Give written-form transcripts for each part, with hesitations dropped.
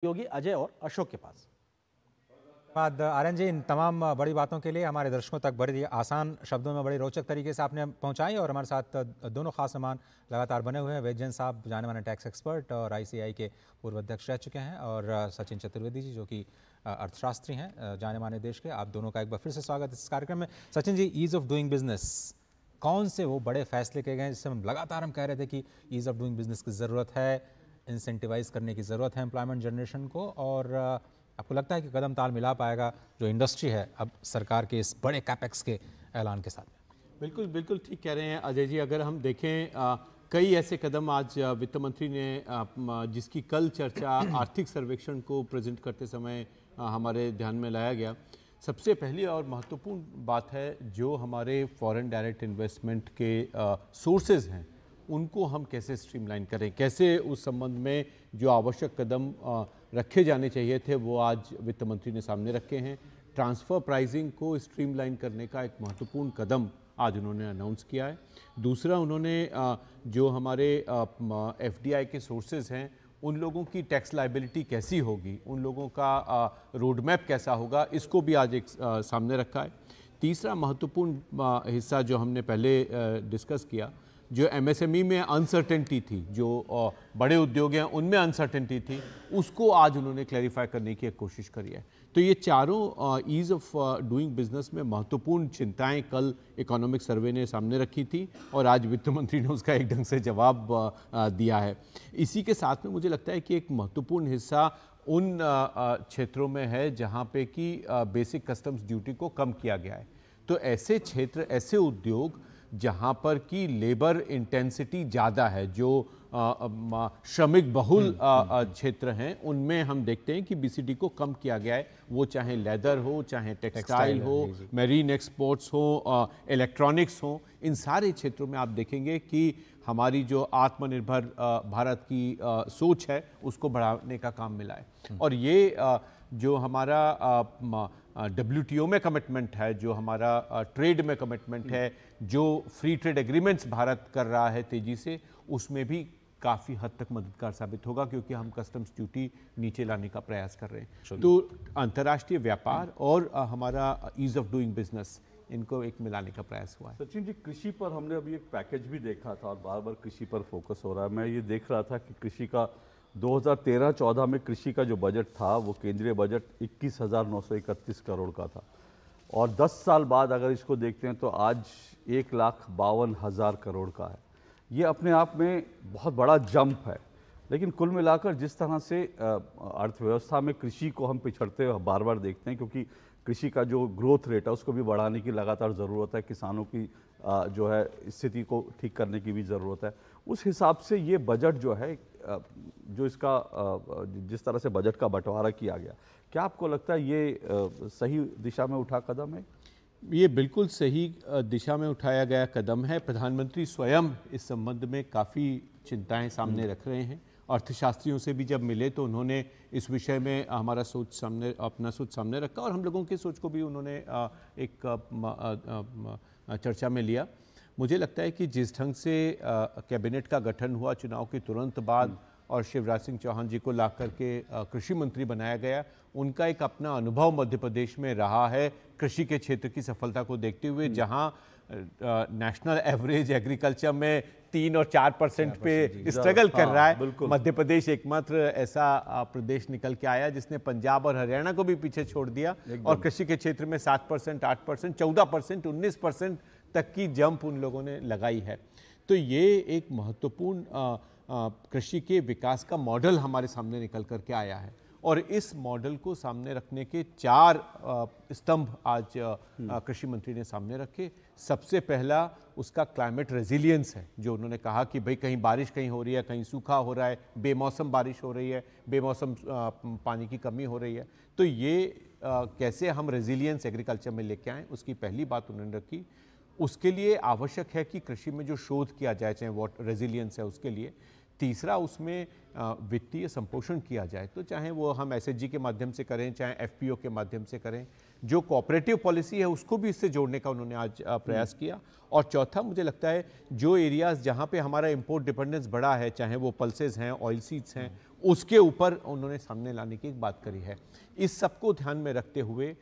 योगी अजय और अशोक के पास। धन्यवाद आर्यन जी, इन तमाम बड़ी बातों के लिए हमारे दर्शकों तक बड़ी आसान शब्दों में बड़ी रोचक तरीके से आपने पहुंचाई। और हमारे साथ दोनों खास मेहमान लगातार बने हुए हैं। वैजयंत साहब जाने माने टैक्स एक्सपर्ट और आईसीआई के पूर्व अध्यक्ष रह चुके हैं, और सचिन चतुर्वेदी जी जो कि अर्थशास्त्री हैं जाने माने देश के। आप दोनों का एक बार फिर से स्वागत इस कार्यक्रम में। Sachin ji, ease of doing business, कौन से वो बड़े फैसले किए गए जिससे हम लगातार कह रहे थे कि ईज़ ऑफ डूइंग बिजनेस की ज़रूरत है, इंसेंटिवाइज करने की ज़रूरत है एम्प्लॉयमेंट जनरेशन को, और आपको लगता है कि कदम ताल मिला पाएगा जो इंडस्ट्री है अब सरकार के इस बड़े कैपेक्स के ऐलान के साथ में? बिल्कुल बिल्कुल ठीक कह रहे हैं अजय जी। अगर हम देखें कई ऐसे कदम आज वित्त मंत्री ने जिसकी कल चर्चा आर्थिक सर्वेक्षण को प्रेजेंट करते समय हमारे ध्यान में लाया गया। सबसे पहली और महत्वपूर्ण बात है जो हमारे फॉरेन डायरेक्ट इन्वेस्टमेंट के सोर्सेज हैं उनको हम कैसे स्ट्रीमलाइन करें, कैसे उस संबंध में जो आवश्यक कदम रखे जाने चाहिए थे वो आज वित्त मंत्री ने सामने रखे हैं। ट्रांसफ़र प्राइसिंग को स्ट्रीमलाइन करने का एक महत्वपूर्ण कदम आज उन्होंने अनाउंस किया है। दूसरा, उन्होंने जो हमारे एफडीआई के सोर्सेज हैं उन लोगों की टैक्स लायबिलिटी कैसी होगी, उन लोगों का रोड मैप कैसा होगा, इसको भी आज एक सामने रखा है। तीसरा महत्वपूर्ण हिस्सा जो हमने पहले डिस्कस किया, जो एमएसएमई में अनसर्टेनिटी थी, जो बड़े उद्योग हैं उनमें अनसर्टेनिटी थी, उसको आज उन्होंने क्लैरिफाई करने की एक कोशिश करी है। तो ये चारों ईज़ ऑफ डूइंग बिजनेस में महत्वपूर्ण चिंताएं कल इकोनॉमिक सर्वे ने सामने रखी थी और आज वित्त मंत्री ने उसका एक ढंग से जवाब दिया है। इसी के साथ में मुझे लगता है कि एक महत्वपूर्ण हिस्सा उन क्षेत्रों में है जहाँ पे कि बेसिक कस्टम्स ड्यूटी को कम किया गया है। तो ऐसे क्षेत्र, ऐसे उद्योग जहाँ पर कि लेबर इंटेंसिटी ज़्यादा है, जो श्रमिक बहुल क्षेत्र हैं, उनमें हम देखते हैं कि बीसीडी को कम किया गया है। वो चाहे लेदर हो, चाहे टेक्सटाइल हो, मैरीन एक्सपोर्ट्स हो, इलेक्ट्रॉनिक्स हो, इन सारे क्षेत्रों में आप देखेंगे कि हमारी जो आत्मनिर्भर भारत की सोच है उसको बढ़ाने का काम मिला है। और ये जो हमारा WTO में कमिटमेंट है, जो हमारा ट्रेड में कमिटमेंट है, जो फ्री ट्रेड एग्रीमेंट्स भारत कर रहा है तेज़ी से, उसमें भी काफ़ी हद तक मददगार साबित होगा, क्योंकि हम कस्टम्स ड्यूटी नीचे लाने का प्रयास कर रहे हैं। तो अंतर्राष्ट्रीय व्यापार और हमारा ईज़ ऑफ डूइंग बिजनेस, इनको एक मिलाने का प्रयास हुआ है। सचिन जी, कृषि पर हमने अभी एक पैकेज भी देखा था और बार बार कृषि पर फोकस हो रहा है। मैं ये देख रहा था कि कृषि का 2013-14 में कृषि का जो बजट था वो केंद्रीय बजट 21,931 करोड़ का था, और 10 साल बाद अगर इसको देखते हैं तो आज 1,52,000 करोड़ का है। ये अपने आप में बहुत बड़ा जंप है। लेकिन कुल मिलाकर जिस तरह से अर्थव्यवस्था में कृषि को हम पिछड़ते हुए बार बार देखते हैं, क्योंकि कृषि का जो ग्रोथ रेट है उसको भी बढ़ाने की लगातार ज़रूरत है, किसानों की जो है स्थिति को ठीक करने की भी ज़रूरत है। उस हिसाब से ये बजट जो है, जो इसका जिस तरह से बजट का बंटवारा किया गया, क्या आपको लगता है ये सही दिशा में उठा कदम है? ये बिल्कुल सही दिशा में उठाया गया कदम है। प्रधानमंत्री स्वयं इस संबंध में काफ़ी चिंताएं सामने रख रहे हैं। अर्थशास्त्रियों से भी जब मिले तो उन्होंने इस विषय में अपना सोच सामने रखा, और हम लोगों की सोच को भी उन्होंने एक चर्चा में लिया। मुझे लगता है कि जिस ढंग से कैबिनेट का गठन हुआ चुनाव के तुरंत बाद और शिवराज सिंह चौहान जी को ला करके कृषि मंत्री बनाया गया, उनका एक अपना अनुभव मध्य प्रदेश में रहा है कृषि के क्षेत्र की सफलता को देखते हुए, जहां नेशनल एवरेज एग्रीकल्चर में 3 और 4% पे स्ट्रगल कर रहा है। मध्य प्रदेश एकमात्र ऐसा प्रदेश निकल के आया जिसने पंजाब और हरियाणा को भी पीछे छोड़ दिया, और कृषि के क्षेत्र में 7%, 8%, 14%, 19% तक की जंप उन लोगों ने लगाई है। तो ये एक महत्वपूर्ण कृषि के विकास का मॉडल हमारे सामने निकल करके आया है, और इस मॉडल को सामने रखने के 4 स्तंभ आज कृषि मंत्री ने सामने रखे। सबसे पहला उसका क्लाइमेट रेजिलियंस है, जो उन्होंने कहा कि भाई कहीं बारिश कहीं हो रही है, कहीं सूखा हो रहा है, बेमौसम बारिश हो रही है, बेमौसम पानी की कमी हो रही है। तो ये कैसे हम रेजिलियंस एग्रीकल्चर में लेके आएँ, उसकी पहली बात उन्होंने रखी। उसके लिए आवश्यक है कि कृषि में जो शोध किया जाए, चाहे वो रेजिलियंस है उसके लिए। तीसरा, उसमें वित्तीय संपोषण किया जाए, तो चाहे वो हम एसएचजी के माध्यम से करें, चाहे एफपीओ के माध्यम से करें। जो कोऑपरेटिव पॉलिसी है उसको भी इससे जोड़ने का उन्होंने आज प्रयास किया। और चौथा, मुझे लगता है जो एरियाज़ जहाँ पे हमारा इंपोर्ट डिपेंडेंस बड़ा है, चाहे वो पल्सेस हैं, ऑयल सीड्स हैं, उसके ऊपर उन्होंने सामने लाने की एक बात करी है। इस सबको ध्यान में रखते हुए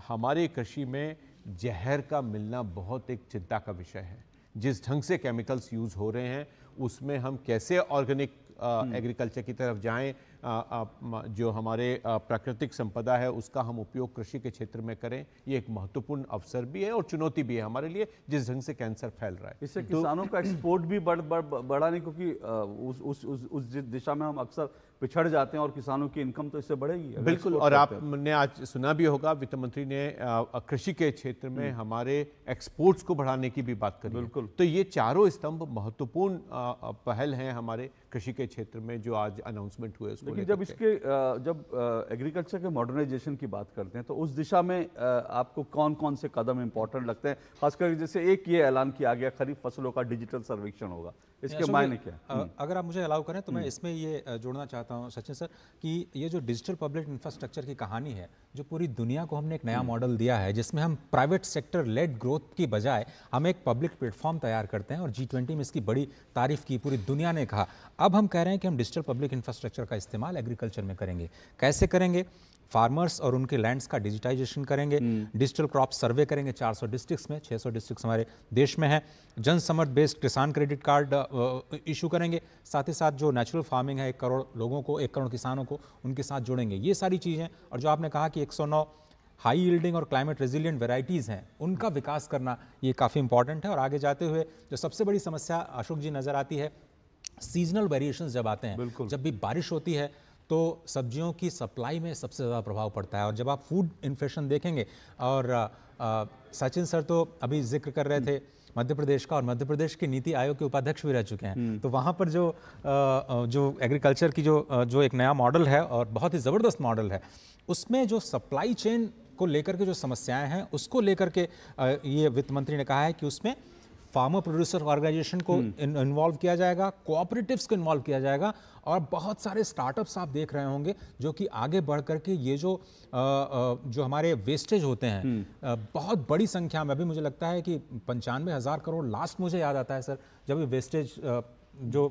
हमारे कृषि में जहर का मिलना बहुत एक चिंता का विषय है। जिस ढंग से केमिकल्स यूज़ हो रहे हैं उसमें हम कैसे ऑर्गेनिक एग्रीकल्चर की तरफ जाएं, जो हमारे प्राकृतिक संपदा है उसका हम उपयोग कृषि के क्षेत्र में करें, ये एक महत्वपूर्ण अवसर भी है और चुनौती भी है हमारे लिए, जिस ढंग से कैंसर फैल रहा है। इससे किसानों का एक्सपोर्ट भी बढ़ा नहीं, क्योंकि उस दिशा में हम अक्सर पिछड़ जाते हैं और किसानों की इनकम तो इससे बढ़ेगी। बिल्कुल, और आपने आज सुना भी होगा वित्त मंत्री ने कृषि के क्षेत्र में हमारे एक्सपोर्ट्स को बढ़ाने की भी बात करी। बिल्कुल, तो ये चारों स्तंभ महत्वपूर्ण पहल हैं हमारे कृषि के क्षेत्र में जो आज अनाउंसमेंट हुए उसको। लेकिन जब एग्रीकल्चर के मॉडर्नाइजेशन की बात करते हैं तो उस दिशा में आपको कौन कौन से कदम इंपॉर्टेंट लगते हैं? खासकर जैसे एक ये ऐलान किया गया खरीफ फसलों का डिजिटल सर्वेक्षण होगा, इसके मायने क्या? अगर आप मुझे अलाउ करें तो मैं इसमें ये जोड़ना चाहता हूं सचिन सर कि ये जो डिजिटल पब्लिक इंफ्रास्ट्रक्चर की कहानी है, जो पूरी दुनिया को हमने एक नया मॉडल दिया है जिसमें हम प्राइवेट सेक्टर लेड ग्रोथ की बजाय हम एक पब्लिक प्लेटफॉर्म तैयार करते हैं, और G20 में इसकी बड़ी तारीफ की पूरी दुनिया ने कहा। अब हम कह रहे हैं कि हम डिजिटल पब्लिक इंफ्रास्ट्रक्चर का इस्तेमाल एग्रीकल्चर में करेंगे। कैसे करेंगे? फार्मर्स और उनके लैंड्स का डिजिटाइजेशन करेंगे, डिजिटल क्रॉप सर्वे करेंगे 400 डिस्ट्रिक्ट्स में, 600 डिस्ट्रिक्ट्स हमारे देश में है, जन समर्थ बेस्ड किसान क्रेडिट कार्ड इशू करेंगे, साथ ही साथ जो नेचुरल फार्मिंग है 1 करोड़ लोगों को, 1 करोड़ किसानों को उनके साथ जोड़ेंगे। ये सारी चीज़ें, और जो आपने कहा कि 109 हाई यील्डिंग और क्लाइमेट रेजिलिएंट वेराइटीज़ हैं उनका विकास करना, ये काफ़ी इंपॉर्टेंट है। और आगे जाते हुए जो सबसे बड़ी समस्या अशोक जी नज़र आती है, सीजनल वेरिएशंस जब आते हैं, जब भी बारिश होती है तो सब्जियों की सप्लाई में सबसे ज़्यादा प्रभाव पड़ता है। और जब आप फूड इन्फ्लेशन देखेंगे, और सचिन सर तो अभी जिक्र कर रहे थे मध्य प्रदेश का, और मध्य प्रदेश के नीति आयोग के उपाध्यक्ष भी रह चुके हैं, तो वहाँ पर जो एग्रीकल्चर की जो एक नया मॉडल है और बहुत ही ज़बरदस्त मॉडल है, उसमें जो सप्लाई चेन को लेकर के जो समस्याएं हैं उसको लेकर के ये वित्त मंत्री ने कहा है कि उसमें फार्मर प्रोड्यूसर ऑर्गेनाइजेशन को इन्वॉल्व किया जाएगा, कोऑपरेटिव्स को इन्वॉल्व किया जाएगा, और बहुत सारे स्टार्टअप्स आप देख रहे होंगे जो कि आगे बढ़ करके ये जो हमारे वेस्टेज होते हैं बहुत बड़ी संख्या में, अभी मुझे लगता है कि 95,000 करोड़ लास्ट मुझे याद आता है सर, जब ये वेस्टेज जो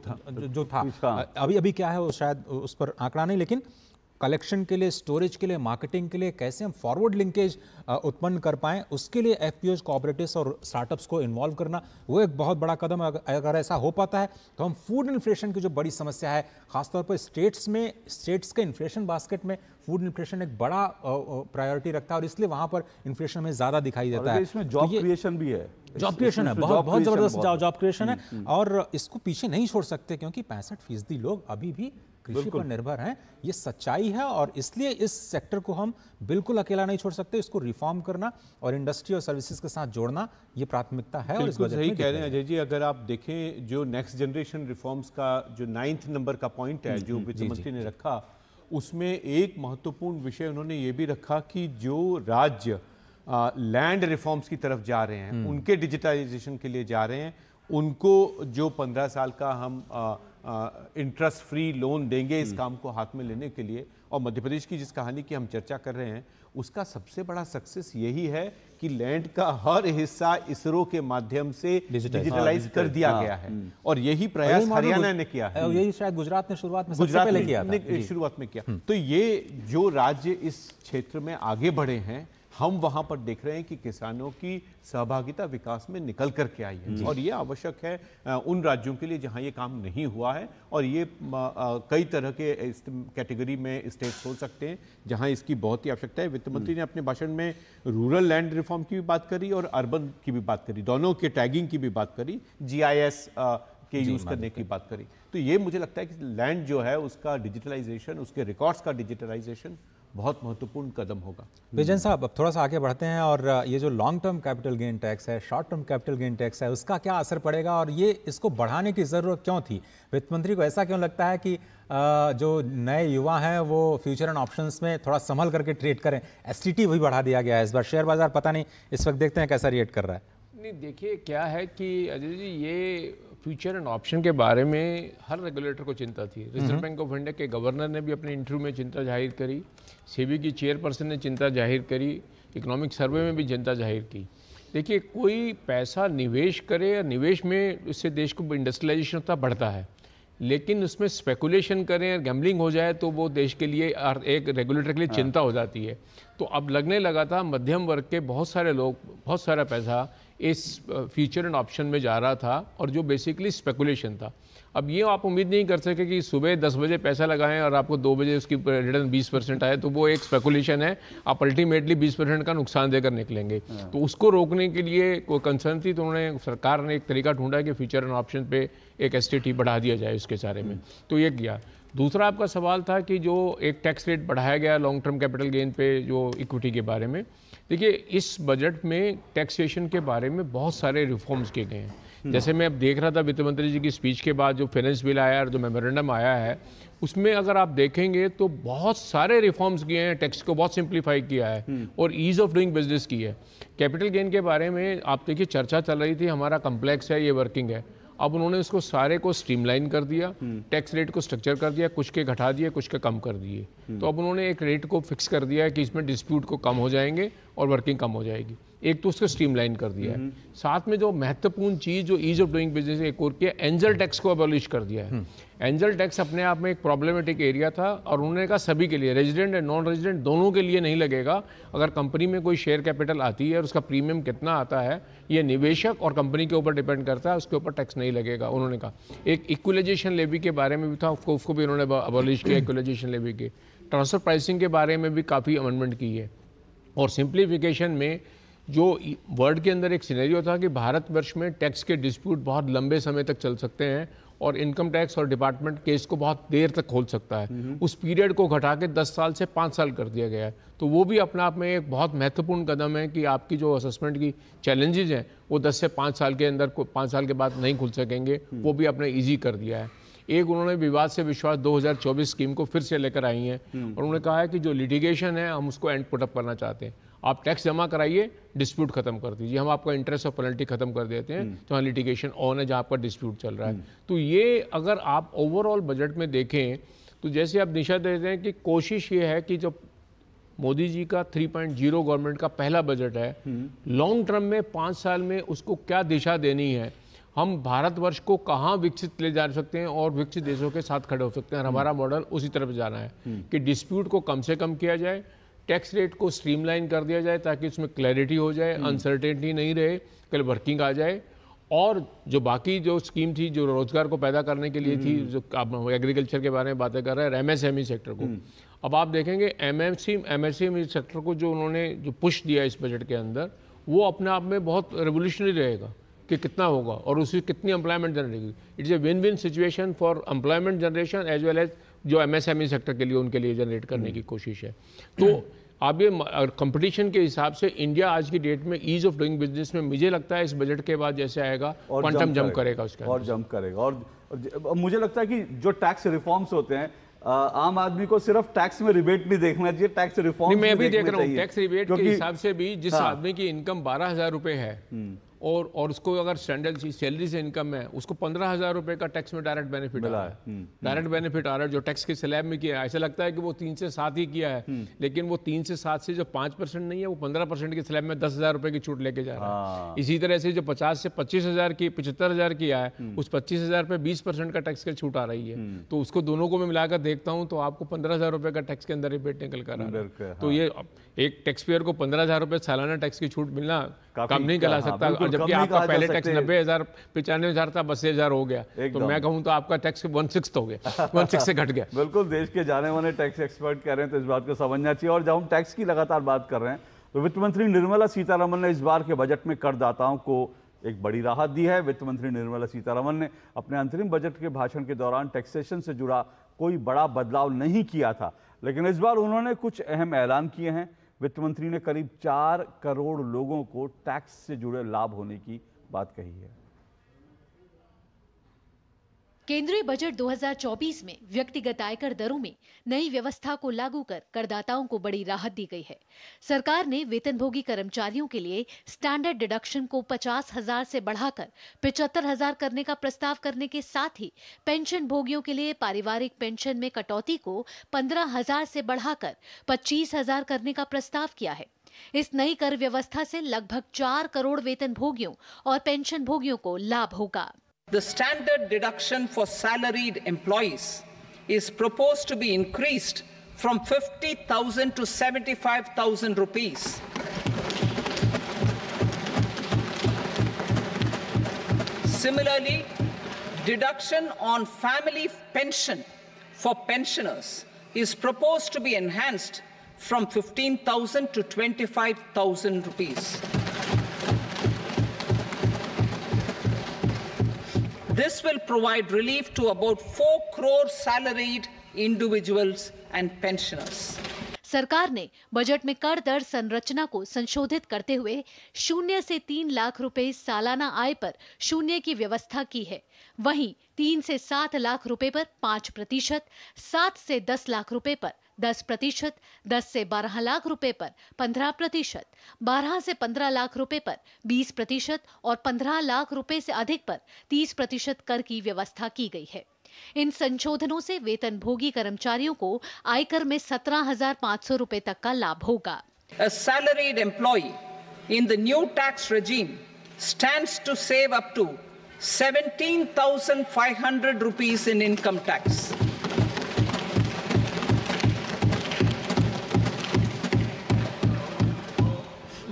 था, अभी क्या है वो शायद उस पर आंकड़ा नहीं, लेकिन कलेक्शन के लिए, स्टोरेज के लिए, मार्केटिंग के लिए कैसे हम फॉरवर्ड लिंकेज उत्पन्न कर पाएं, उसके लिए एफपीओज, कोऑपरेटिव्स और स्टार्टअप्स को इन्वॉल्व करना वो एक बहुत बड़ा कदम है। अगर ऐसा हो पाता है तो हम फूड इन्फ्लेशन की जो बड़ी समस्या है, खासतौर पर स्टेट्स के इन्फ्लेशन बास्केट में फूड इन्फ्लेशन एक बड़ा प्रायोरिटी रखता है, और इसलिए वहां पर इन्फ्लेशन में ज्यादा दिखाई देता है। इसमें जॉब क्रिएशन भी है, जॉब क्रिएशन है, बहुत जबरदस्त जॉब क्रिएशन है, और इसको पीछे नहीं छोड़ सकते क्योंकि 65% लोग अभी भी कृषि पर निर्भर हैं। ये सच्चाई है, और इसलिए इस सेक्टर को हम बिल्कुल अकेला नहीं छोड़ सकते। इसको रिफॉर्म करना और इंडस्ट्री और सर्विसेज के साथ जोड़ना ये प्राथमिकता है। और इस बजट सही में कह रहे हैं अजय जी। अगर आप देखें जो नेक्स्ट जनरेशन रिफॉर्म्स का जो 9th नंबर का पॉइंट है जो वित्त मंत्री ने रखा, उसमें एक महत्वपूर्ण विषय उन्होंने ये भी रखा कि जो राज्य लैंड रिफॉर्म्स की तरफ जा रहे हैं, उनके डिजिटाइजेशन के लिए जा रहे हैं, उनको जो 15 साल का हम इंटरेस्ट फ्री लोन देंगे इस काम को हाथ में लेने के लिए। और मध्य प्रदेश की जिस कहानी की हम चर्चा कर रहे हैं, उसका सबसे बड़ा सक्सेस यही है कि लैंड का हर हिस्सा इसरो के माध्यम से डिजिटलाइज कर दिया गया है, और यही प्रयास हरियाणा ने किया है। यही शायद गुजरात ने शुरुआत में सबसे पहले किया था। शुरुआत में किया। तो ये जो राज्य इस क्षेत्र में आगे बढ़े हैं, हम वहां पर देख रहे हैं कि किसानों की सहभागिता विकास में निकल करके आई है, और ये आवश्यक है उन राज्यों के लिए जहां ये काम नहीं हुआ है। और ये कई तरह के कैटेगरी में स्टेट्स हो सकते हैं जहां इसकी बहुत ही आवश्यकता है। वित्त मंत्री ने अपने भाषण में रूरल लैंड रिफॉर्म की भी बात करी और अर्बन की भी बात करी, दोनों के टैगिंग की भी बात करी, GIS के यूज करने की बात करी। तो ये मुझे लगता है कि लैंड जो है उसका डिजिटलाइजेशन, उसके रिकॉर्ड्स का डिजिटलाइजेशन बहुत महत्वपूर्ण कदम होगा। विजन साहब, अब थोड़ा सा आगे बढ़ते हैं, और ये जो long term capital gain tax है, short term capital gain tax है, उसका क्या असर पड़ेगा, और ये इसको बढ़ाने की ज़रूरत क्यों थी? वित्त मंत्री को ऐसा क्यों लगता है कि जो नए युवा हैं वो फ्यूचर एंड ऑप्शंस में थोड़ा संभल करके ट्रेड करें? STT भी बढ़ा दिया गया है इस बार, शेयर बाजार पता नहीं इस वक्त देखते हैं कैसा रिएक्ट कर रहा है। नहीं, देखिए क्या है कि अजय जी, ये फ्यूचर एंड ऑप्शन के बारे में हर रेगुलेटर को चिंता थी। रिजर्व बैंक ऑफ इंडिया के गवर्नर ने भी अपने इंटरव्यू में चिंता जाहिर करी, सेबी की चेयरपर्सन ने चिंता जाहिर करी, इकोनॉमिक सर्वे में भी चिंता जाहिर की। देखिए, कोई पैसा निवेश करे या निवेश में उससे देश को इंडस्ट्रियलाइजेशन होता बढ़ता है, लेकिन उसमें स्पेकुलेशन करें और गैम्बलिंग हो जाए तो वो देश के लिए एक रेगुलेटर के लिए चिंता हो जाती है। तो अब लगने लगा था मध्यम वर्ग के बहुत सारे लोग, बहुत सारा पैसा इस फ्यूचर एंड ऑप्शन में जा रहा था और जो बेसिकली स्पेकुलेशन था। अब ये आप उम्मीद नहीं कर सके कि सुबह 10 बजे पैसा लगाएं और आपको 2 बजे उसकी रिटर्न 20% आए, तो वो एक स्पेकुलेशन है। आप अल्टीमेटली 20% का नुकसान देकर निकलेंगे। तो उसको रोकने के लिए कोई कंसर्न थी, तो उन्होंने, सरकार ने एक तरीका ढूंढा कि फ्यूचर एंड ऑप्शन पे एक एसटीटी बढ़ा दिया जाए उसके सारे में। तो ये किया। दूसरा आपका सवाल था कि जो एक टैक्स रेट बढ़ाया गया लॉन्ग टर्म कैपिटल गेन पे, जो इक्विटी के बारे में, देखिए इस बजट में टैक्सेशन के बारे में बहुत सारे रिफॉर्म्स किए गए हैं। जैसे मैं अब देख रहा था वित्त मंत्री जी की स्पीच के बाद जो फाइनेंस बिल आया और जो मेमोरेंडम आया है, उसमें अगर आप देखेंगे तो बहुत सारे रिफॉर्म्स किए हैं, टैक्स को बहुत सिंप्लीफाई किया है और ईज ऑफ डूइंग बिजनेस की है। कैपिटल गेन के बारे में आप देखिए चर्चा चल रही थी, हमारा कम्प्लेक्स है, ये वर्किंग है। अब उन्होंने उसको सारे को स्ट्रीमलाइन कर दिया, टैक्स रेट को स्ट्रक्चर कर दिया, कुछ के घटा दिए, कुछ के कम कर दिए। तो अब उन्होंने एक रेट को फिक्स कर दिया है कि इसमें डिस्प्यूट को कम हो जाएंगे और वर्किंग कम हो जाएगी। एक तो उसको स्ट्रीमलाइन कर दिया है। साथ में जो महत्वपूर्ण चीज़ जो ईज ऑफ डूइंग बिजनेस एक और किया, एंजल टैक्स को अबॉलिश कर दिया है। एंजल टैक्स अपने आप में एक प्रॉब्लमेटिक एरिया था और उन्होंने कहा सभी के लिए, रेजिडेंट एंड नॉन रेजिडेंट दोनों के लिए नहीं लगेगा। अगर कंपनी में कोई शेयर कैपिटल आती है और उसका प्रीमियम कितना आता है, ये निवेशक और कंपनी के ऊपर डिपेंड करता है, उसके ऊपर टैक्स नहीं लगेगा उन्होंने कहा। एक इक्वलाइजेशन लेवी के बारे में भी था, उसको भी उन्होंने अबॉलिश किया, इक्वलाइजेशन लेवी के। ट्रांसफर प्राइसिंग के बारे में भी काफ़ी अमेंडमेंट की है। और सिंप्लीफिकेशन में जो वर्ल्ड के अंदर एक सिनेरियो था कि भारतवर्ष में टैक्स के डिस्प्यूट बहुत लंबे समय तक चल सकते हैं और इनकम टैक्स और डिपार्टमेंट केस को बहुत देर तक खोल सकता है, उस पीरियड को घटा के 10 साल से 5 साल कर दिया गया है। तो वो भी अपने आप में एक बहुत महत्वपूर्ण कदम है कि आपकी जो असेसमेंट की चैलेंजेस हैं वो 10 से 5 साल के अंदर, 5 साल के बाद नहीं खुल सकेंगे, वो भी आपने ईजी कर दिया है। एक उन्होंने विवाद से विश्वास 2024 स्कीम को फिर से लेकर आई हैं और उन्होंने कहा है कि जो लिटिगेशन है हम उसको एंड पुटअप करना चाहते हैं। आप टैक्स जमा कराइए, डिस्प्यूट खत्म कर दीजिए, हम आपका इंटरेस्ट और पेनल्टी खत्म कर देते हैं। तो हाँ, लिटिगेशन ऑन है जहाँ आपका डिस्प्यूट चल रहा है। तो ये अगर आप ओवरऑल बजट में देखें तो जैसे आप दिशा देते हैं कि कोशिश ये है कि जो मोदी जी का 3.0 गवर्नमेंट का पहला बजट है, लॉन्ग टर्म में 5 साल में उसको क्या दिशा देनी है, हम भारतवर्ष को कहाँ विकसित ले जा सकते हैं और विकसित देशों के साथ खड़े हो सकते हैं। और हमारा मॉडल उसी तरफ जाना है कि डिस्प्यूट को कम से कम किया जाए, टैक्स रेट को स्ट्रीमलाइन कर दिया जाए ताकि उसमें क्लैरिटी हो जाए, अनसर्टेनिटी नहीं रहे, कल वर्किंग आ जाए। और जो बाकी जो स्कीम थी जो रोजगार को पैदा करने के लिए थी, जो आप एग्रीकल्चर के बारे में बातें कर रहे हैं, एमएसएमई सेक्टर को, अब आप देखेंगे एमएसएमई सेक्टर को जो उन्होंने जो पुश दिया इस बजट के अंदर, वो अपने आप में बहुत रेवोल्यूशनरी रहेगा कि कितना होगा और उससे कितनी एम्प्लॉयमेंट जनरेट होगी। It's a win win situation for employment generation as well as जो एमएसएमई सेक्टर के लिए उनके लिए जनरेट करने की कोशिश है। तो अब ये कंपटीशन के हिसाब से इंडिया आज की डेट में ईज ऑफ डूइंग बिजनेस में मुझे लगता है इस बजट के बाद जैसे आएगा क्वांटम जंप करेगा उसका और जंप करेगा। और मुझे लगता है कि जो टैक्स रिफॉर्म्स होते हैं, आम आदमी को सिर्फ टैक्स में रिबेट नहीं देखना चाहिए, टैक्स रिफॉर्म मैं भी देख रहा हूँ टैक्स रिबेट के हिसाब से भी। जिस आदमी की इनकम 12,000 रुपए है और उसको अगर स्टैंडर्ड सैलरी से इनकम है, उसको 15,000 रुपए का टैक्स में डायरेक्ट बेनिफिट आ रहा है। डायरेक्ट बेनिफिट आ रहा है जो टैक्स के स्लैब में किया है। ऐसा लगता है कि वो 3 से 7 ही किया है, लेकिन वो 3 से 7 से जो 5% नहीं है, वो 15% के स्लैब में 10,000 रुपए की छूट लेके जा रहा है। इसी तरह से जो 50 से 25,000 की 75,000 किया है, उस 25,000 पे 20% का टैक्स की छूट आ रही है। तो उसको दोनों को मैं मिलाकर देखता हूँ तो आपको 15,000 रुपए का टैक्स के अंदर रिबेट निकल कर आ रहा है। तो ये एक टैक्स पेयर को 15,000 रुपए सालाना टैक्स की छूट मिलना कम नहीं करा सकता, जबकि आपका पहले टैक्स 90,000 95,000 था, 82,000 हो गया। तो मैं कहूं तो आपका टैक्स 1/6 हो गया, 1/6 से घट गया। बिल्कुल, देश के जाने माने टैक्स एक्सपर्ट कह रहे हैं तो इस बात को समझना चाहिए। और जब हम टैक्स की लगातार बात कर रहे हैं तो वित्त मंत्री निर्मला सीतारमण ने इस बार के बजट में करदाताओं को एक बड़ी राहत दी है। वित्त मंत्री निर्मला सीतारमण ने अपने अंतरिम बजट के भाषण के दौरान टैक्सेशन से जुड़ा कोई बड़ा बदलाव नहीं किया था, लेकिन इस बार उन्होंने कुछ अहम ऐलान किए हैं। वित्त मंत्री ने करीब 4 करोड़ लोगों को टैक्स से जुड़े लाभ होने की बात कही है। केंद्रीय बजट 2024 में व्यक्तिगत आयकर दरों में नई व्यवस्था को लागू कर करदाताओं को बड़ी राहत दी गई है। सरकार ने वेतनभोगी कर्मचारियों के लिए स्टैंडर्ड डिडक्शन को 50,000 से बढ़ाकर 75,000 करने का प्रस्ताव करने के साथ ही पेंशन भोगियों के लिए पारिवारिक पेंशन में कटौती को 15,000 से बढ़ाकर 25,000 करने का प्रस्ताव किया है। इस नई कर व्यवस्था से लगभग 4 करोड़ वेतन भोगियों और पेंशन भोगियों को लाभ होगा। The standard deduction for salaried employees is proposed to be increased from 50,000 to 75,000 rupees. Similarly, deduction on family pension for pensioners is proposed to be enhanced from 15,000 to 25,000 rupees. This will provide relief to about 4 crore salaried individuals and pensioners. सरकार ने budget में कर दर संरचना को संशोधित करते हुए 0 से 3 लाख रुपए सालाना आय पर 0 की व्यवस्था की है। वहीं 3 से 7 लाख रुपए पर 5%, 7 से 10 लाख रुपए पर 10%, 10 से 12 लाख रुपए पर 15%, 12 से 15 लाख रुपए पर 20% और 15 लाख रुपए से अधिक पर 30% कर की व्यवस्था की गई है। इन संशोधनों से वेतनभोगी कर्मचारियों को आयकर में 17,500 रुपए तक का लाभ होगा। A salaried employee in the new tax regime stands to save up to 17,500 rupees in income tax.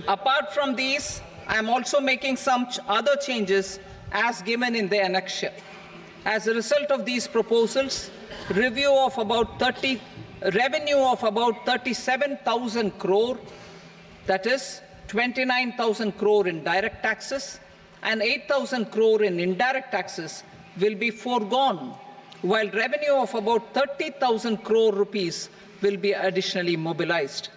Apart from these, I am also making some other changes as given in the annexure. As a result of these proposals, revenue of about 37,000 crore, that is 29,000 crore in direct taxes and 8,000 crore in indirect taxes will be foregone, while revenue of about 30,000 crore rupees will be additionally mobilized.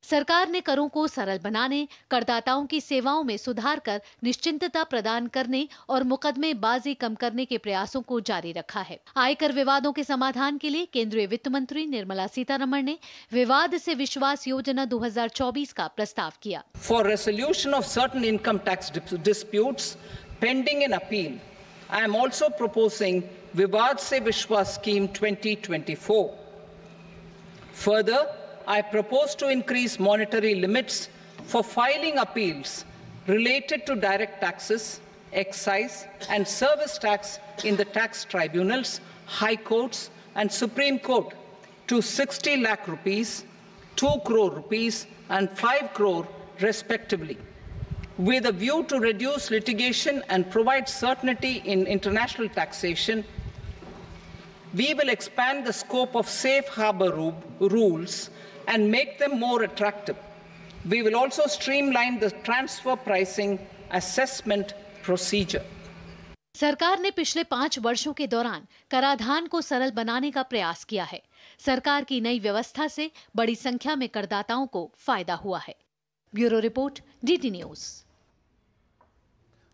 सरकार ने करों को सरल बनाने, करदाताओं की सेवाओं में सुधार कर निश्चिंतता प्रदान करने और मुकदमेबाजी कम करने के प्रयासों को जारी रखा है। आयकर विवादों के समाधान के लिए केंद्रीय वित्त मंत्री निर्मला सीतारमण ने विवाद से विश्वास योजना 2024 का प्रस्ताव किया। For resolution of certain income tax disputes pending in appeal, I am also proposing Vivad se Vishwas Scheme 2024. Further, I propose to increase monetary limits for filing appeals related to direct taxes, excise and service tax in the tax tribunals, high courts and Supreme Court to 60 lakh rupees, 2 crore rupees and 5 crore respectively, with a view to reduce litigation and provide certainty in international taxation. We will expand the scope of safe harbor rules and make them more attractive. We will also streamline the transfer pricing assessment procedure. सरकार ने पिछले 5 वर्षों के दौरान कराधान को सरल बनाने का प्रयास किया है। सरकार की नई व्यवस्था से बड़ी संख्या में करदाताओं को फायदा हुआ है। Bureau report, DT news.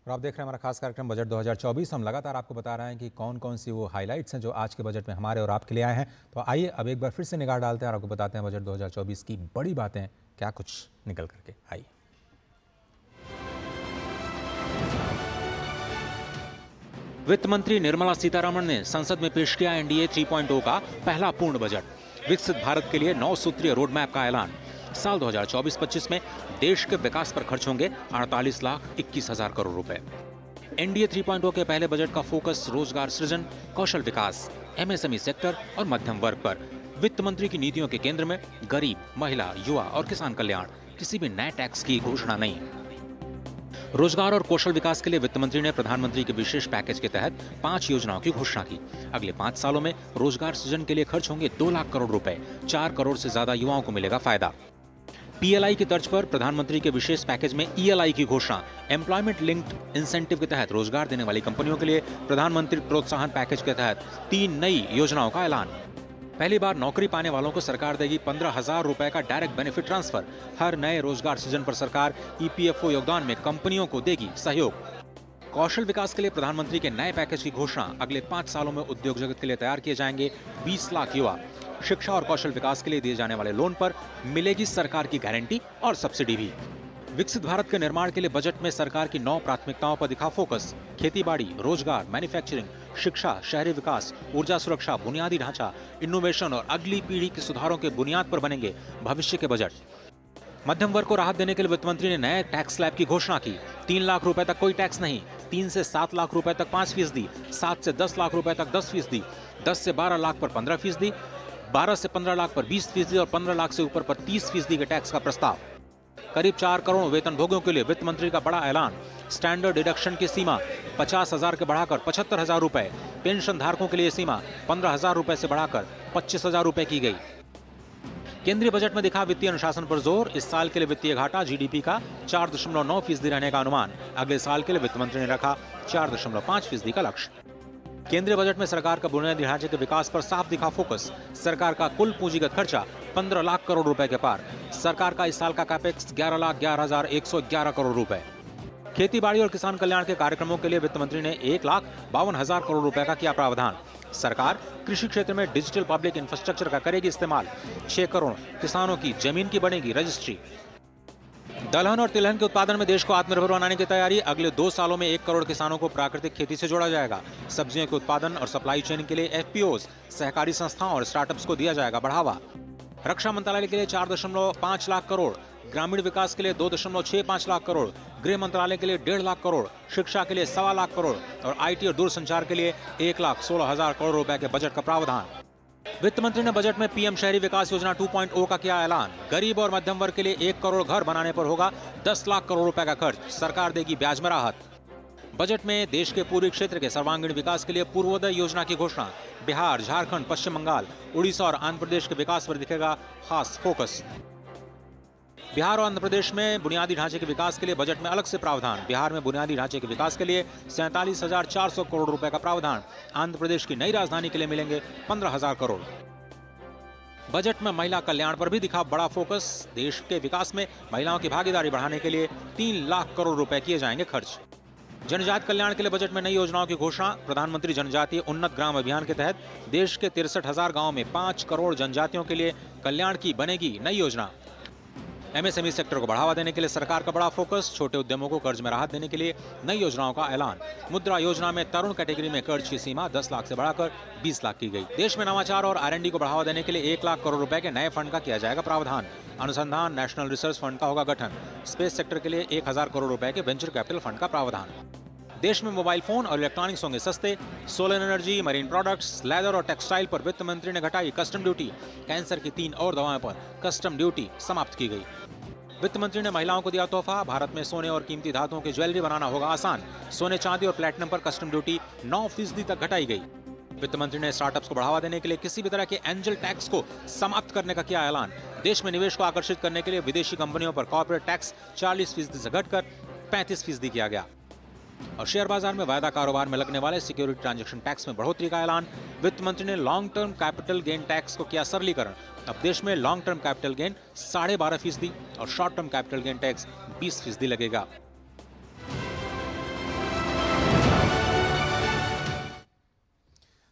और आप देख रहे हैं हमारा खास कार्यक्रम बजट 2024। हम लगातार आपको बता रहे हैं कि कौन कौन सी वो हाइलाइट्स हैं जो आज के बजट में हमारे और आपके लिए आए हैं। तो आइए अब एक बार फिर से निगाह डालते हैं और आपको बताते हैं बजट 2024 की बड़ी बातें क्या कुछ निकल करके आई। वित्त मंत्री निर्मला सीतारमण ने संसद में पेश किया एनडीए 3.0 का पहला पूर्ण बजट। विकसित भारत के लिए 9 सूत्रीय रोड मैप का ऐलान। साल 2024-25 में देश के विकास पर खर्च होंगे 48,21,000 करोड़ रुपए। एनडीए 3.0 के पहले बजट का फोकस रोजगार सृजन, कौशल विकास, एमएसएमई सेक्टर और मध्यम वर्ग पर। वित्त मंत्री की नीतियों के केंद्र में गरीब, महिला, युवा और किसान कल्याण। किसी भी नए टैक्स की घोषणा नहीं। रोजगार और कौशल विकास के लिए वित्त मंत्री ने प्रधानमंत्री के विशेष पैकेज के तहत 5 योजनाओं की घोषणा की। अगले 5 सालों में रोजगार सृजन के लिए खर्च होंगे 2 लाख करोड़ रुपए। 4 करोड़ से ज्यादा युवाओं को मिलेगा फायदा। पीएलआई की तर्ज पर प्रधानमंत्री के विशेष पैकेज में ईएलआई की घोषणा। एम्प्लॉयमेंट लिंक्ड इंसेंटिव के तहत रोजगार देने वाली कंपनियों के लिए प्रधानमंत्री प्रोत्साहन पैकेज के तहत 3 नई योजनाओं का ऐलान। पहली बार नौकरी पाने वालों को सरकार देगी 15,000 रुपए का डायरेक्ट बेनिफिट ट्रांसफर। हर नए रोजगार सृजन पर सरकार ईपीएफओ योगदान में कंपनियों को देगी सहयोग। कौशल विकास के लिए प्रधानमंत्री के नए पैकेज की घोषणा। अगले 5 सालों में उद्योग जगत के लिए तैयार किए जाएंगे 20 लाख युवा। शिक्षा और कौशल विकास के लिए दिए जाने वाले लोन पर मिलेगी सरकार की गारंटी और सब्सिडी भी। विकसित भारत के निर्माण के लिए बजट में सरकार की 9 प्राथमिकताओं पर दिखा फोकस। खेतीबाड़ी, रोजगार, मैन्युफैक्चरिंग, शिक्षा, शहरी विकास, ऊर्जा सुरक्षा, बुनियादी ढांचा, इनोवेशन और अगली पीढ़ी के सुधारों के बुनियाद पर बनेंगे भविष्य के बजट। मध्यम वर्ग को राहत देने के लिए वित्त मंत्री ने नए टैक्स स्लैब की घोषणा की। 3 लाख रुपए तक कोई टैक्स नहीं। 3 से 7 लाख रुपए तक 5%, 7 से 10 लाख रुपए तक 10%, 10 से 12 लाख पर 15%, 12 से 15 लाख पर 20% और 15 लाख से ऊपर पर 30% के टैक्स का प्रस्ताव। करीब 4 करोड़ वेतनभोगियों के लिए वित्त मंत्री का बड़ा ऐलान। स्टैंडर्ड डिडक्शन की सीमा 50,000 के बढ़ाकर 75,000 रुपए, पेंशन धारकों के लिए सीमा 15,000 रुपए से बढ़ाकर 25,000 रुपए की गई। केंद्रीय बजट में दिखा वित्तीय अनुशासन पर जोर। इस साल के लिए वित्तीय घाटा जीडीपी का 4.9% रहने का अनुमान। अगले साल के लिए वित्त मंत्री ने रखा 4.5% का लक्ष्य। केंद्रीय बजट में सरकार का बुनियादी ढांचे के विकास पर साफ दिखा फोकस। सरकार का कुल पूंजीगत खर्चा 15 लाख करोड़ रुपए के पार। सरकार का इस साल का कैपेक्स 11,11,111 करोड़ रुपए। खेती बाड़ी और किसान कल्याण के कार्यक्रमों के लिए वित्त मंत्री ने 1,52,000 करोड़ रुपए का किया प्रावधान। सरकार कृषि क्षेत्र में डिजिटल पब्लिक इंफ्रास्ट्रक्चर का करेगी इस्तेमाल। 6 करोड़ किसानों की जमीन की बनेगी रजिस्ट्री। दलहन और तिलहन के उत्पादन में देश को आत्मनिर्भर बनाने की तैयारी। अगले 2 सालों में 1 करोड़ किसानों को प्राकृतिक खेती से जोड़ा जाएगा। सब्जियों के उत्पादन और सप्लाई चेन के लिए एफपीओज, सहकारी संस्थाओं और स्टार्टअप्स को दिया जाएगा बढ़ावा। रक्षा मंत्रालय के लिए 4.5 लाख करोड़, ग्रामीण विकास के लिए 2.65 लाख करोड़, गृह मंत्रालय के लिए 1.5 लाख करोड़, शिक्षा के लिए 1.25 लाख करोड़ और आईटी और दूरसंचार के लिए 1,16,000 करोड़ रुपए के बजट का प्रावधान। वित्त मंत्री ने बजट में पीएम शहरी विकास योजना 2.0 का किया ऐलान। गरीब और मध्यम वर्ग के लिए 1 करोड़ घर बनाने पर होगा 10 लाख करोड़ रुपए का खर्च। सरकार देगी ब्याज में राहत। बजट में देश के पूर्वी क्षेत्र के सर्वांगीण विकास के लिए पूर्वोदय योजना की घोषणा। बिहार, झारखंड, पश्चिम बंगाल, उड़ीसा और आंध्र प्रदेश के विकास पर दिखेगा खास फोकस। बिहार और आंध्र प्रदेश में बुनियादी ढांचे के विकास के लिए बजट में अलग से प्रावधान। बिहार में बुनियादी ढांचे के विकास के लिए 47,400 करोड़ रुपए का प्रावधान। आंध्र प्रदेश की नई राजधानी के लिए मिलेंगे 15,000 करोड़। बजट में महिला कल्याण पर भी दिखा बड़ा फोकस। देश के विकास में महिलाओं की भागीदारी बढ़ाने के लिए 3 लाख करोड़ रुपए किए जाएंगे खर्च। जनजाति कल्याण के लिए बजट में नई योजनाओं की घोषणा। प्रधानमंत्री जनजातीय उन्नत ग्राम अभियान के तहत देश के 63,000 गांवों में 5 करोड़ जनजातियों के लिए कल्याण की बनेगी नई योजना। एमएसएमई सेक्टर को बढ़ावा देने के लिए सरकार का बड़ा फोकस। छोटे उद्यमों को कर्ज में राहत देने के लिए नई योजनाओं का ऐलान। मुद्रा योजना में तरुण कैटेगरी में कर्ज की सीमा 10 लाख से बढ़ाकर 20 लाख की गई। देश में नवाचार और R&D को बढ़ावा देने के लिए 1 लाख करोड़ रुपए के नए फंड का किया जाएगा प्रावधान। अनुसंधान नेशनल रिसर्च फंड का होगा गठन। स्पेस सेक्टर के लिए 1,000 करोड़ रुपए के वेंचर कैपिटल फंड का प्रावधान। देश में मोबाइल फोन और इलेक्ट्रॉनिक्स होंगे सस्ते। Solar energy, marine products, leather और टेक्सटाइल पर वित्त मंत्री ने घटाई कस्टम ड्यूटी। कैंसर की 3 और दवाओं पर कस्टम ड्यूटी समाप्त की गई। वित्त मंत्री ने महिलाओं को दिया तोहफा। भारत में सोने और कीमती धातुओं की ज्वेलरी बनाना होगा आसान। सोने, चांदी और प्लेटिनम पर कस्टम ड्यूटी 9% तक घटाई गई। वित्त मंत्री ने स्टार्टअप्स को बढ़ावा देने के लिए किसी भी तरह के एंजल टैक्स को समाप्त करने का किया ऐलान। देश में निवेश को आकर्षित करने के लिए विदेशी कंपनियों पर कॉर्पोरेट टैक्स 40% से घटकर 35% किया गया। और शेयर बाजार में वायदा कारोबार में लगने वाले सिक्योरिटी ट्रांजैक्शन टैक्स में बढ़ोतरी का ऐलान। वित्त मंत्री ने long term capital gain tax को किया सरलीकरण। अब देश में लॉन्ग टर्म कैपिटल गेन 12.5% और short term capital gain tax 20% लगेगा।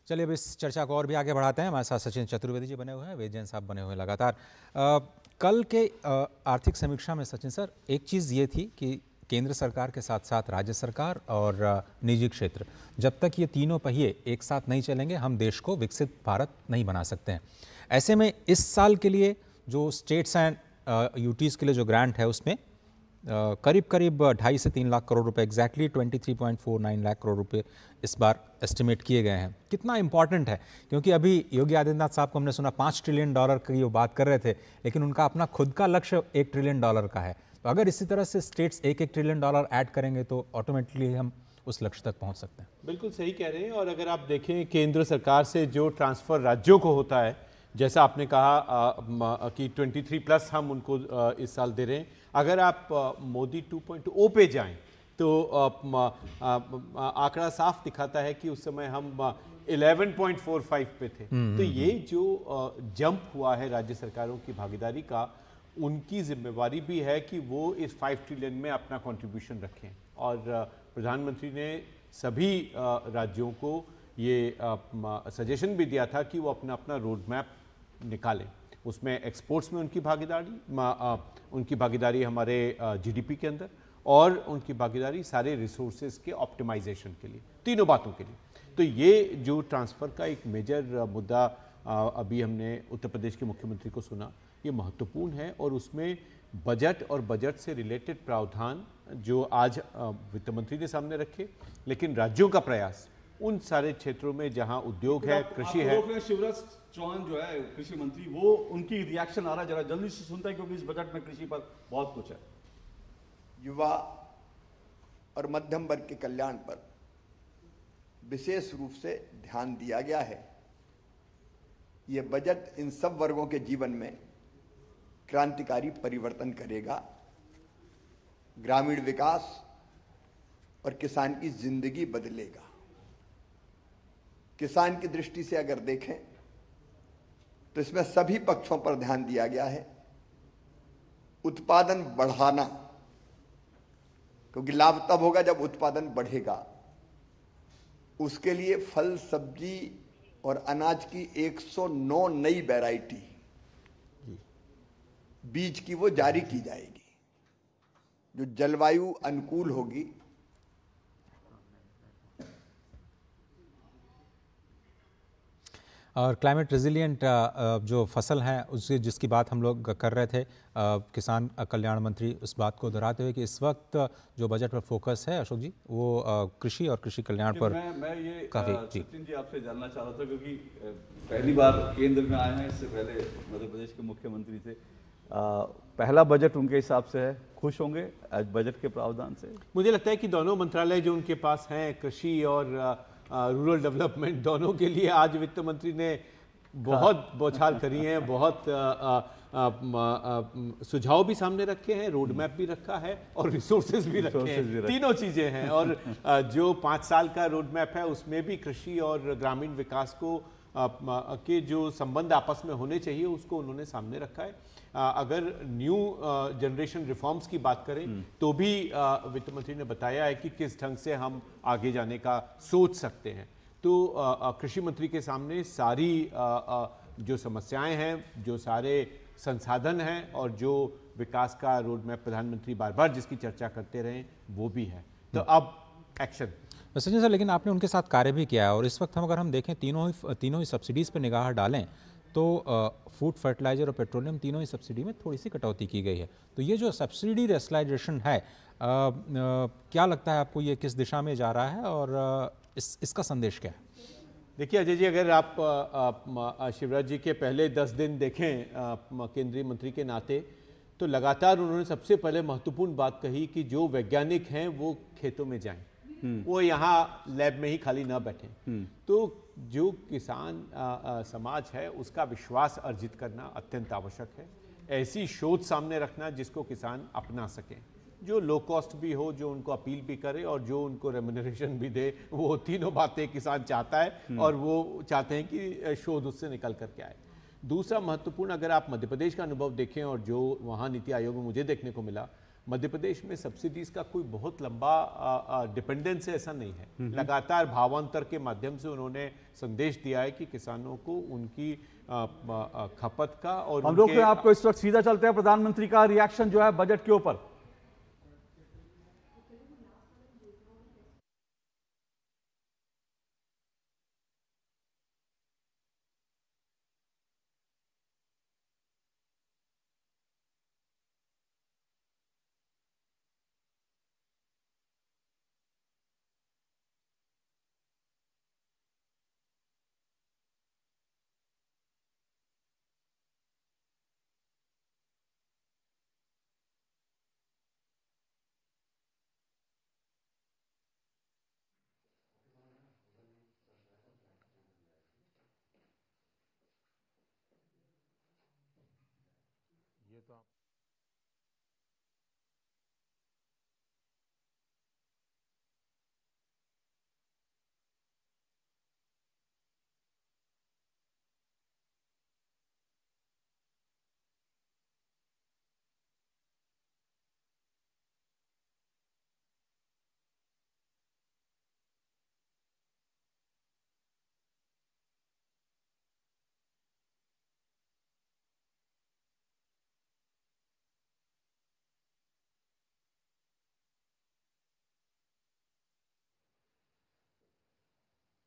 चलिए अब इस चर्चा को और भी आगे बढ़ाते हैं। हमारे साथ सचिन चतुर्वेदी जी बने हुए हैं, वैजयंत साहब बने हुए हैं लगातार। कल के आर्थिक समीक्षा में सचिन सर एक चीज़ ये थी कि केंद्र सरकार के साथ साथ राज्य सरकार और निजी क्षेत्र, जब तक ये तीनों पहिए एक साथ नहीं चलेंगे हम देश को विकसित भारत नहीं बना सकते हैं। ऐसे में इस साल के लिए जो स्टेट्स एंड यूटीज़ के लिए जो ग्रांट है उसमें करीब 2.5 से 3 लाख करोड़ रुपए, एग्जैक्टली 23.49 लाख करोड़ रुपए इस बार एस्टिमेट किए गए हैं। कितना इंपॉर्टेंट है, क्योंकि अभी योगी आदित्यनाथ साहब को हमने सुना $5 ट्रिलियन की वो बात कर रहे थे, लेकिन उनका अपना खुद का लक्ष्य $1 ट्रिलियन का है। तो अगर इसी तरह से स्टेट्स $1 ट्रिलियन ऐड करेंगे तो ऑटोमेटिकली हम उस लक्ष्य तक पहुंच सकते हैं। बिल्कुल सही कह रहे हैं। और अगर आप देखें केंद्र सरकार से जो ट्रांसफ़र राज्यों को होता है, जैसा आपने कहा कि 23+ हम उनको इस साल दे रहे हैं। अगर आप मोदी 2.0 पे जाएं तो आंकड़ा साफ दिखाता है कि उस समय हम 11.45 पे थे। तो ये जो जंप हुआ है राज्य सरकारों की भागीदारी का, उनकी जिम्मेवारी भी है कि वो इस 5 ट्रिलियन में अपना कंट्रीब्यूशन रखें। और प्रधानमंत्री ने सभी राज्यों को ये सजेशन भी दिया था कि वो अपना अपना रोड मैप निकालें। उसमें एक्सपोर्ट्स में उनकी भागीदारी हमारे जीडीपी के अंदर, और उनकी भागीदारी सारे रिसोर्सेज के ऑप्टिमाइजेशन के लिए, तीनों बातों के लिए। तो ये जो ट्रांसफ़र का एक मेजर मुद्दा अभी हमने उत्तर प्रदेश के मुख्यमंत्री को सुना ये महत्वपूर्ण है और उसमें बजट और बजट से रिलेटेड प्रावधान जो आज वित्त मंत्री ने सामने रखे, लेकिन राज्यों का प्रयास उन सारे क्षेत्रों में जहां उद्योग है, कृषि है। शिवराज चौहान जो है कृषि मंत्री, वो उनकी रिएक्शन आ रहा है, जरा जल्दी से सुनता है क्योंकि इस बजट में कृषि पर बहुत कुछ है। युवा और मध्यम वर्ग के कल्याण पर विशेष रूप से ध्यान दिया गया है। ये बजट इन सब वर्गों के जीवन में क्रांतिकारी परिवर्तन करेगा। ग्रामीण विकास और किसान की जिंदगी बदलेगा। किसान की दृष्टि से अगर देखें तो इसमें सभी पक्षों पर ध्यान दिया गया है। उत्पादन बढ़ाना, क्योंकि लाभ तब होगा जब उत्पादन बढ़ेगा। उसके लिए फल, सब्जी और अनाज की 109 नई वैरायटी बीज की वो जारी की जाएगी, जो जलवायु अनुकूल होगी। और क्लाइमेट रेजिलिएंट जो फसल है उससे जिसकी बात हम लोग कर रहे थे, किसान कल्याण मंत्री उस बात को दोहराते हुए कि इस वक्त जो बजट पर फोकस है अशोक जी, वो कृषि और कृषि कल्याण पर मैं ये काफी सचिन जी आपसे जानना चाह रहा था, क्योंकि पहली बार केंद्र में आए हैं, इससे पहले मध्य प्रदेश के मुख्यमंत्री थे। पहला बजट उनके हिसाब से है, खुश होंगे आज बजट के प्रावधान से? मुझे लगता है कि दोनों मंत्रालय जो उनके पास हैं, कृषि और रूरल डेवलपमेंट, दोनों के लिए आज वित्त मंत्री ने बहुत बौछार करी है, बहुत सुझाव भी सामने रखे हैं, रोड मैप भी रखा है और रिसोर्सेज भी रखे हैं। तीनों चीजें हैं। और जो 5 साल का रोड मैप है उसमें भी कृषि और ग्रामीण विकास को के जो संबंध आपस में होने चाहिए उसको उन्होंने सामने रखा है। अगर न्यू जनरेशन रिफॉर्म्स की बात करें तो भी वित्त मंत्री ने बताया है कि किस ढंग से हम आगे जाने का सोच सकते हैं। तो कृषि मंत्री के सामने सारी जो समस्याएं हैं, जो सारे संसाधन हैं और जो विकास का रोड मैप प्रधानमंत्री बार बार जिसकी चर्चा करते रहे वो भी है। तो अब एक्शन। सचिन सर, लेकिन आपने उनके साथ कार्य भी किया है और इस वक्त अगर हम देखें तीनों ही सब्सिडीज़ पर निगाह डालें तो फूड, फर्टिलाइजर और पेट्रोलियम तीनों ही सब्सिडी में थोड़ी सी कटौती की गई है। तो ये जो सब्सिडी रेशनलाइजेशन है, क्या लगता है आपको, ये किस दिशा में जा रहा है और इसका संदेश क्या है? देखिए अजय जी, अगर आप शिवराज जी के पहले 10 दिन देखें केंद्रीय मंत्री के नाते, तो लगातार उन्होंने सबसे पहले महत्वपूर्ण बात कही कि जो वैज्ञानिक हैं वो खेतों में जाएं, वो यहाँ लैब में ही खाली ना बैठें। तो जो किसान समाज है उसका विश्वास अर्जित करना अत्यंत आवश्यक है। ऐसी शोध सामने रखना जिसको किसान अपना सकें, जो लो कॉस्ट भी हो, जो उनको अपील भी करे और जो उनको रेम्यूनरेशन भी दे। वो तीनों बातें किसान चाहता है और वो चाहते हैं कि शोध उससे निकल करके आए। दूसरा महत्वपूर्ण, अगर आप मध्य प्रदेश का अनुभव देखें और जो वहाँ नीति आयोग में मुझे देखने को मिला, मध्य प्रदेश में सब्सिडीज का कोई बहुत लंबा डिपेंडेंस ऐसा नहीं है। लगातार भावांतर के माध्यम से उन्होंने संदेश दिया है कि किसानों को उनकी खपत का और हम लोग आपको इस वक्त सीधा चलते हैं, प्रधानमंत्री का रिएक्शन जो है बजट के ऊपर।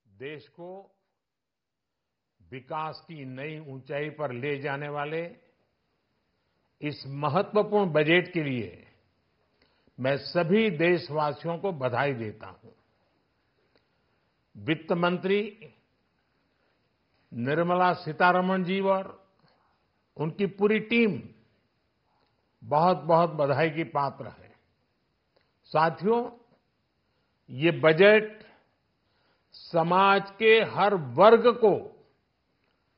देश को विकास की नई ऊंचाई पर ले जाने वाले इस महत्वपूर्ण बजट के लिए मैं सभी देशवासियों को बधाई देता हूं। वित्त मंत्री निर्मला सीतारमण जी और उनकी पूरी टीम बहुत बहुत बधाई की पात्र है। साथियों, ये बजट समाज के हर वर्ग को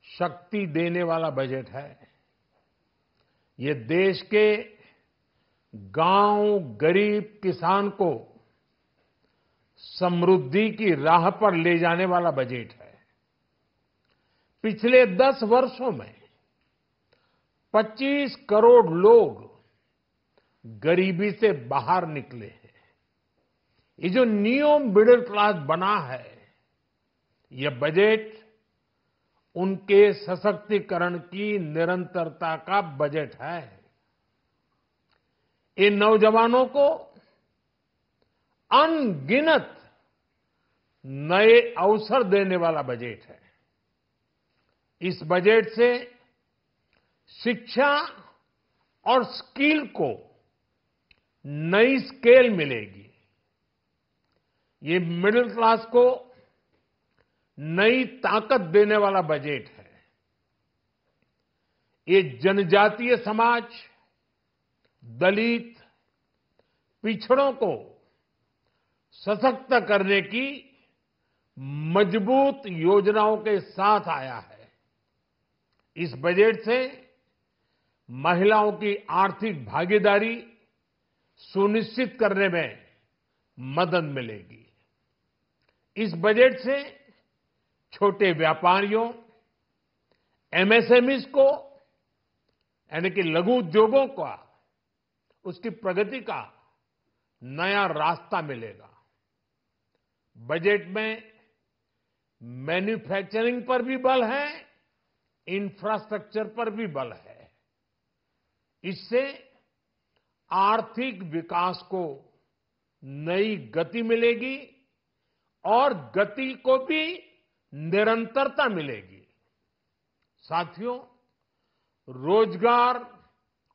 शक्ति देने वाला बजट है। ये देश के गांव, गरीब किसान को समृद्धि की राह पर ले जाने वाला बजट है। पिछले 10 वर्षों में 25 करोड़ लोग गरीबी से बाहर निकले हैं। ये जो न्यू मिडिल क्लास बना है, ये बजट उनके सशक्तिकरण की निरंतरता का बजट है। ये नौजवानों को अनगिनत नए अवसर देने वाला बजट है। इस बजट से शिक्षा और स्किल को नई स्केल मिलेगी। ये मिडिल क्लास को नई ताकत देने वाला बजट है। ये जनजातीय समाज, दलित, पिछड़ों को सशक्त करने की मजबूत योजनाओं के साथ आया है। इस बजट से महिलाओं की आर्थिक भागीदारी सुनिश्चित करने में मदद मिलेगी। इस बजट से छोटे व्यापारियों, एमएसएमईज को यानी कि लघु उद्योगों का उसकी प्रगति का नया रास्ता मिलेगा। बजट में मैन्युफैक्चरिंग पर भी बल है, इंफ्रास्ट्रक्चर पर भी बल है। इससे आर्थिक विकास को नई गति मिलेगी और गति को भी निरंतरता मिलेगी। साथियों, रोजगार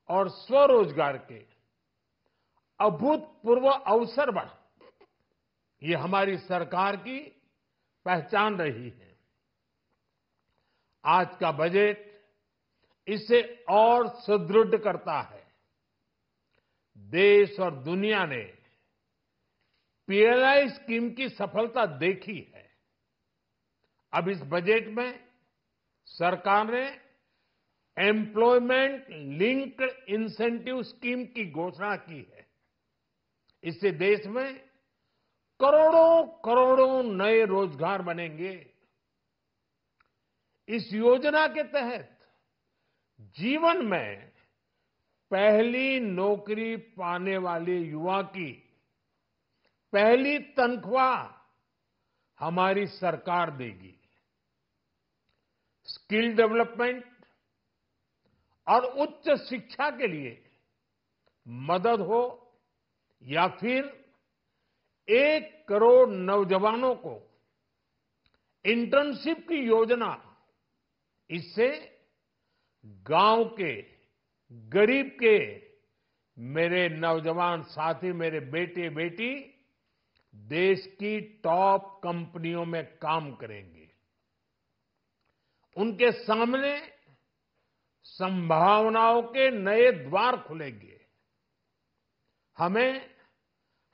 और स्वरोजगार के अभूतपूर्व अवसर बढ़ा, ये हमारी सरकार की पहचान रही है। आज का बजट इसे और सुदृढ़ करता है। देश और दुनिया ने पीएलआई स्कीम की सफलता देखी है। अब इस बजट में सरकार ने एम्प्लॉयमेंट लिंक्ड इंसेंटिव स्कीम की घोषणा की है। इससे देश में करोड़ों करोड़ों नए रोजगार बनेंगे। इस योजना के तहत जीवन में पहली नौकरी पाने वाले युवा की पहली तनख्वाह हमारी सरकार देगी। स्किल डेवलपमेंट और उच्च शिक्षा के लिए मदद हो या फिर 1 करोड़ नौजवानों को इंटर्नशिप की योजना, इससे गांव के, गरीब के मेरे नौजवान साथी, मेरे बेटे बेटी देश की टॉप कंपनियों में काम करेंगे। उनके सामने संभावनाओं के नए द्वार खुलेंगे। हमें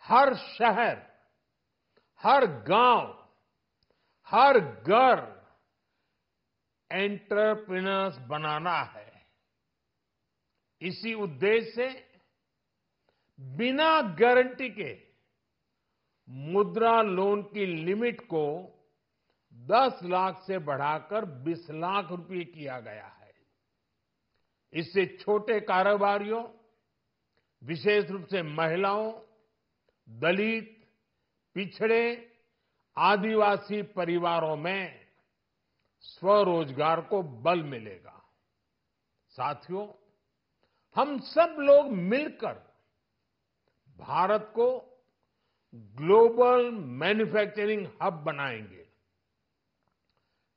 हर शहर, हर गांव, हर घर एंटरप्रेन्योर्स बनाना है। इसी उद्देश्य से बिना गारंटी के मुद्रा लोन की लिमिट को 10 लाख से बढ़ाकर 20 लाख रुपए किया गया है। इससे छोटे कारोबारियों, विशेष रूप से महिलाओं, दलित, पिछड़े, आदिवासी परिवारों में स्वरोजगार को बल मिलेगा। साथियों, हम सब लोग मिलकर भारत को ग्लोबल मैन्युफैक्चरिंग हब बनाएंगे।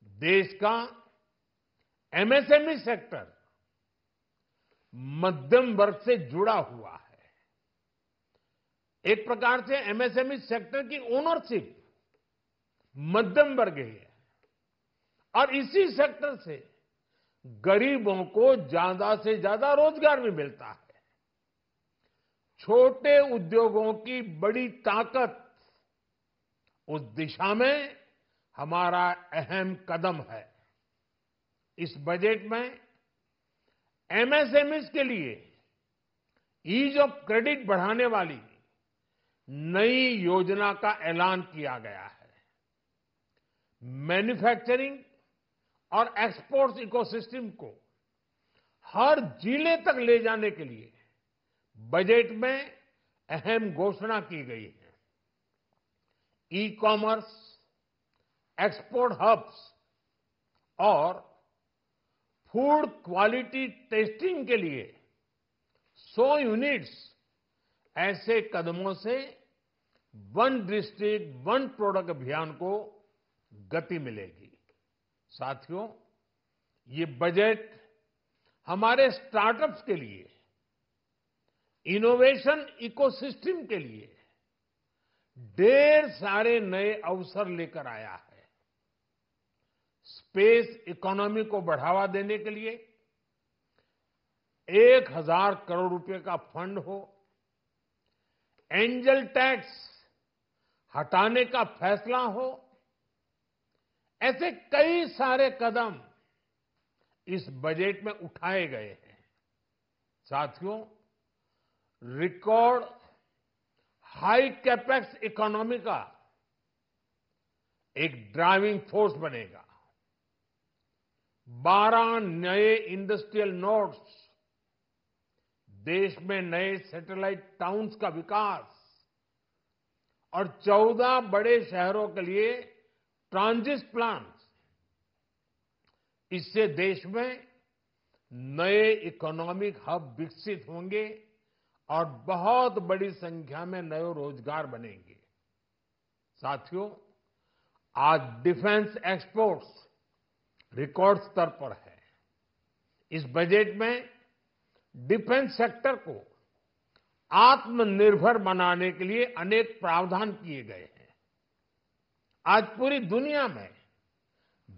देश का एमएसएमई सेक्टर मध्यम वर्ग से जुड़ा हुआ है। एक प्रकार से एमएसएमई सेक्टर की ओनरशिप मध्यम वर्ग ही है और इसी सेक्टर से गरीबों को ज्यादा से ज्यादा रोजगार भी मिलता है। छोटे उद्योगों की बड़ी ताकत, उस दिशा में हमारा अहम कदम है। इस बजट में एमएसएमईज के लिए ईज ऑफ क्रेडिट बढ़ाने वाली नई योजना का ऐलान किया गया है। मैन्युफैक्चरिंग और एक्सपोर्ट्स इकोसिस्टम को हर जिले तक ले जाने के लिए बजट में अहम घोषणा की गई है। ई कॉमर्स, एक्सपोर्ट हब्स और फूड क्वालिटी टेस्टिंग के लिए 100 यूनिट्स, ऐसे कदमों से वन डिस्ट्रिक्ट वन प्रोडक्ट अभियान को गति मिलेगी। साथियों, ये बजट हमारे स्टार्टअप्स के लिए, इनोवेशन इकोसिस्टम के लिए ढेर सारे नए अवसर लेकर आया है। स्पेस इकोनॉमी को बढ़ावा देने के लिए 1000 करोड़ रुपए का फंड हो, एंजल टैक्स हटाने का फैसला हो, ऐसे कई सारे कदम इस बजट में उठाए गए हैं। साथियों, रिकॉर्ड हाई कैपेक्स इकोनॉमी का एक ड्राइविंग फोर्स बनेगा। 12 नए इंडस्ट्रियल नोड्स, देश में नए सैटेलाइट टाउन्स का विकास और 14 बड़े शहरों के लिए ट्रांजिट प्लान, इससे देश में नए इकोनॉमिक हब विकसित होंगे और बहुत बड़ी संख्या में नए रोजगार बनेंगे। साथियों, आज डिफेंस एक्सपोर्ट्स रिकॉर्ड स्तर पर है। इस बजट में डिफेंस सेक्टर को आत्मनिर्भर बनाने के लिए अनेक प्रावधान किए गए हैं। आज पूरी दुनिया में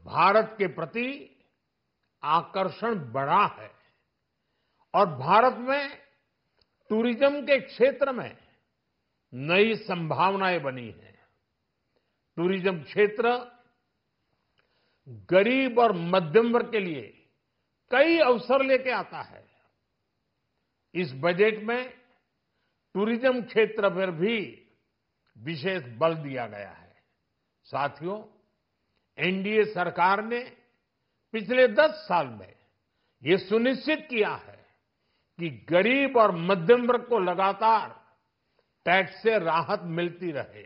भारत के प्रति आकर्षण बढ़ा है और भारत में टूरिज्म के क्षेत्र में नई संभावनाएं बनी हैं। टूरिज्म क्षेत्र गरीब और मध्यम वर्ग के लिए कई अवसर लेके आता है। इस बजट में टूरिज्म क्षेत्र पर भी विशेष बल दिया गया है। साथियों, एनडीए सरकार ने पिछले 10 साल में ये सुनिश्चित किया है कि गरीब और मध्यम वर्ग को लगातार टैक्स से राहत मिलती रहे।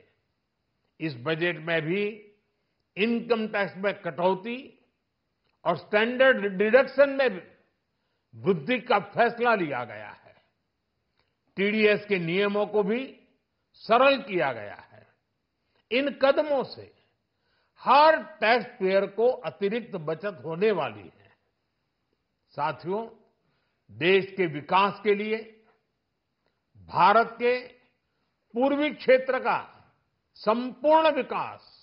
इस बजट में भी इनकम टैक्स में कटौती और स्टैंडर्ड डिडक्शन में भी वृद्धि का फैसला लिया गया है। टीडीएस के नियमों को भी सरल किया गया है। इन कदमों से हर टैक्स पेयर को अतिरिक्त बचत होने वाली है। साथियों, देश के विकास के लिए भारत के पूर्वी क्षेत्र का संपूर्ण विकास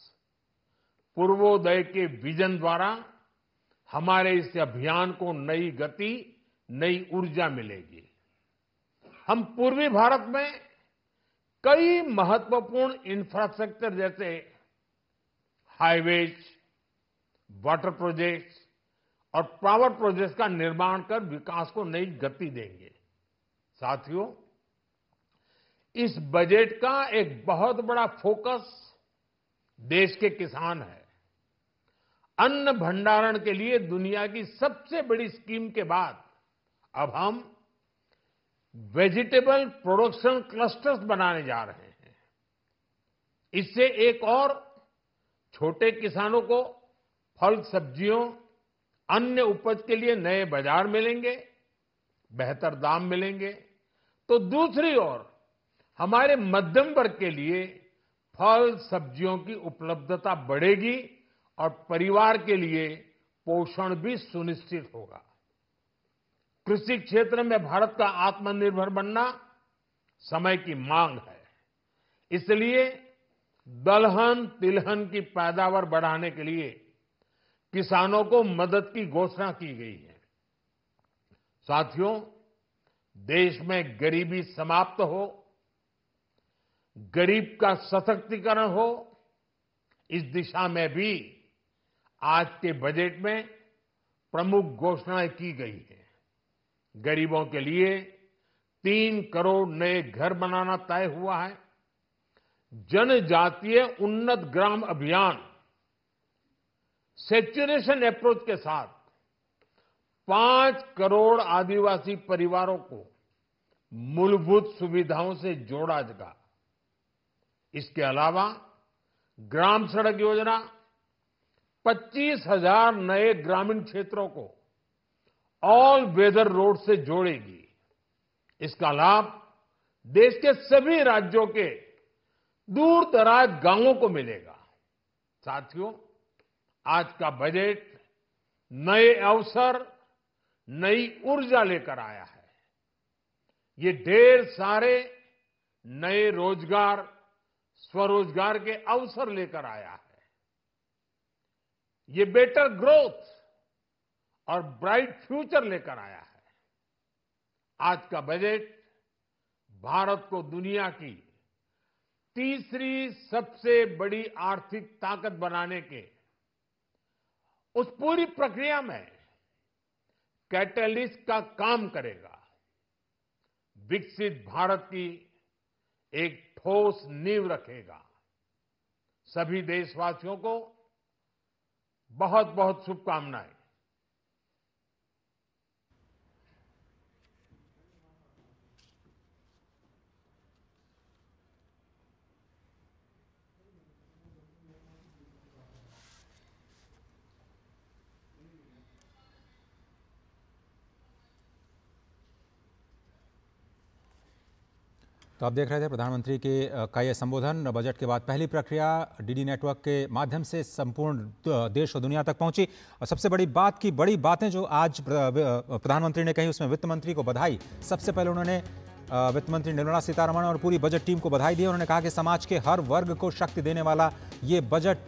पूर्वोदय के विजन द्वारा हमारे इस अभियान को नई गति, नई ऊर्जा मिलेगी। हम पूर्वी भारत में कई महत्वपूर्ण इंफ्रास्ट्रक्चर जैसे हाईवेज, वाटर प्रोजेक्ट्स और पावर प्रोजेक्ट्स का निर्माण कर विकास को नई गति देंगे। साथियों, इस बजट का एक बहुत बड़ा फोकस देश के किसान है। अन्न भंडारण के लिए दुनिया की सबसे बड़ी स्कीम के बाद अब हम वेजिटेबल प्रोडक्शन क्लस्टर्स बनाने जा रहे हैं। इससे एक और छोटे किसानों को फल, सब्जियों, अन्य उपज के लिए नए बाजार मिलेंगे, बेहतर दाम मिलेंगे, तो दूसरी ओर हमारे मध्यम वर्ग के लिए फल, सब्जियों की उपलब्धता बढ़ेगी और परिवार के लिए पोषण भी सुनिश्चित होगा। कृषि क्षेत्र में भारत का आत्मनिर्भर बनना समय की मांग है। इसलिए दलहन तिलहन की पैदावार बढ़ाने के लिए किसानों को मदद की घोषणा की गई है। साथियों, देश में गरीबी समाप्त हो, गरीब का सशक्तिकरण हो, इस दिशा में भी आज के बजट में प्रमुख घोषणाएं की गई है। गरीबों के लिए 3 करोड़ नए घर बनाना तय हुआ है। जनजातीय उन्नत ग्राम अभियान सैचुरेशन अप्रोच के साथ 5 करोड़ आदिवासी परिवारों को मूलभूत सुविधाओं से जोड़ा जाएगा। इसके अलावा ग्राम सड़क योजना 25,000 नए ग्रामीण क्षेत्रों को ऑल वेदर रोड से जोड़ेगी। इसका लाभ देश के सभी राज्यों के दूर दराज गांवों को मिलेगा। साथियों, आज का बजट नए अवसर, नई ऊर्जा लेकर आया है। ये ढेर सारे नए रोजगार, स्वरोजगार के अवसर लेकर आया है। ये बेटर ग्रोथ और ब्राइट फ्यूचर लेकर आया है। आज का बजट भारत को दुनिया की तीसरी सबसे बड़ी आर्थिक ताकत बनाने के उस पूरी प्रक्रिया में कैटलिस्ट का काम करेगा। विकसित भारत की एक ठोस नींव रखेगा। सभी देशवासियों को बहुत बहुत शुभकामनाएं। तो आप देख रहे थे प्रधानमंत्री के का ये संबोधन। बजट के बाद पहली प्रक्रिया डीडी नेटवर्क के माध्यम से संपूर्ण देश और दुनिया तक पहुंची। और सबसे बड़ी बातें जो आज प्रधानमंत्री ने कही, उसमें वित्त मंत्री को बधाई। सबसे पहले उन्होंने वित्त मंत्री निर्मला सीतारमण और पूरी बजट टीम को बधाई दी। उन्होंने कहा कि समाज के हर वर्ग को शक्ति देने वाला ये बजट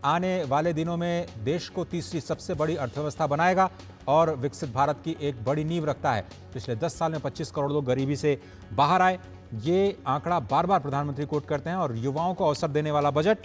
आने वाले दिनों में देश को तीसरी सबसे बड़ी अर्थव्यवस्था बनाएगा और विकसित भारत की एक बड़ी नींव रखता है। पिछले 10 साल में 25 करोड़ लोग गरीबी से बाहर आए। ये आंकड़ा बार बार प्रधानमंत्री कोट करते हैं। और युवाओं को अवसर देने वाला बजट,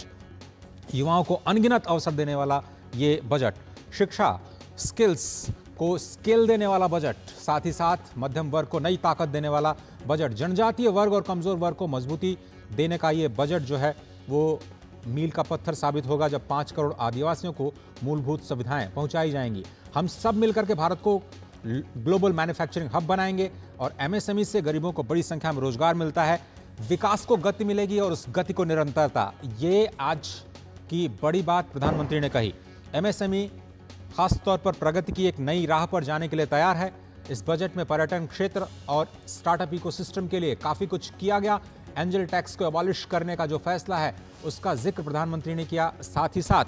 युवाओं को अनगिनत अवसर देने वाला ये बजट, शिक्षा स्किल्स को स्केल देने वाला बजट, साथ ही साथ मध्यम वर्ग को नई ताकत देने वाला बजट, जनजातीय वर्ग और कमजोर वर्ग को मजबूती देने का ये बजट जो है वो मील का पत्थर साबित होगा जब 5 करोड़ आदिवासियों को मूलभूत सुविधाएं पहुंचाई जाएंगी। हम सब मिलकर के भारत को ग्लोबल मैन्युफैक्चरिंग हब बनाएंगे और एमएसएमई से गरीबों को बड़ी संख्या में रोजगार मिलता है। विकास को गति मिलेगी और उस गति को निरंतरता। ये आज की बड़ी बात प्रधानमंत्री ने कही। एमएसएमई खासतौर पर प्रगति की एक नई राह पर जाने के लिए तैयार है। इस बजट में पर्यटन क्षेत्र और स्टार्टअप इकोसिस्टम के लिए काफी कुछ किया गया। एंजल टैक्स को अबॉलिश करने का जो फैसला है उसका जिक्र प्रधानमंत्री ने किया। साथ ही साथ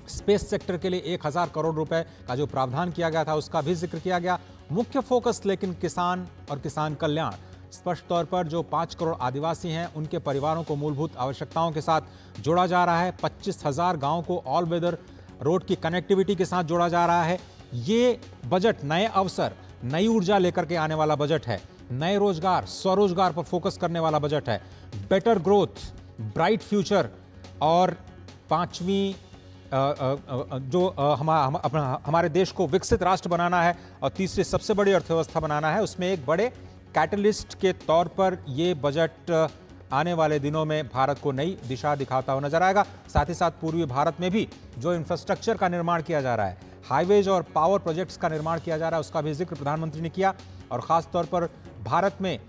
स्पेस सेक्टर के लिए 1000 करोड़ रुपए का जो प्रावधान किया गया था उसका भी जिक्र किया गया। मुख्य फोकस लेकिन किसान और किसान कल्याण। स्पष्ट तौर पर जो 5 करोड़ आदिवासी हैं उनके परिवारों को मूलभूत आवश्यकताओं के साथ जोड़ा जा रहा है। 25,000 गांवों को ऑल वेदर रोड की कनेक्टिविटी के साथ जोड़ा जा रहा है। ये बजट नए अवसर, नई ऊर्जा लेकर के आने वाला बजट है। नए रोजगार, स्वरोजगार पर फोकस करने वाला बजट है। बेटर ग्रोथ, ब्राइट फ्यूचर और पांचवी जो हमारे देश को विकसित राष्ट्र बनाना है और तीसरी सबसे बड़ी अर्थव्यवस्था बनाना है, उसमें एक बड़े कैटलिस्ट के तौर पर ये बजट आने वाले दिनों में भारत को नई दिशा दिखाता हुआ नजर आएगा। साथ ही साथ पूर्वी भारत में भी जो इंफ्रास्ट्रक्चर का निर्माण किया जा रहा है, हाईवेज और पावर प्रोजेक्ट्स का निर्माण किया जा रहा है, उसका भी जिक्र प्रधानमंत्री ने किया। और खासतौर पर भारत में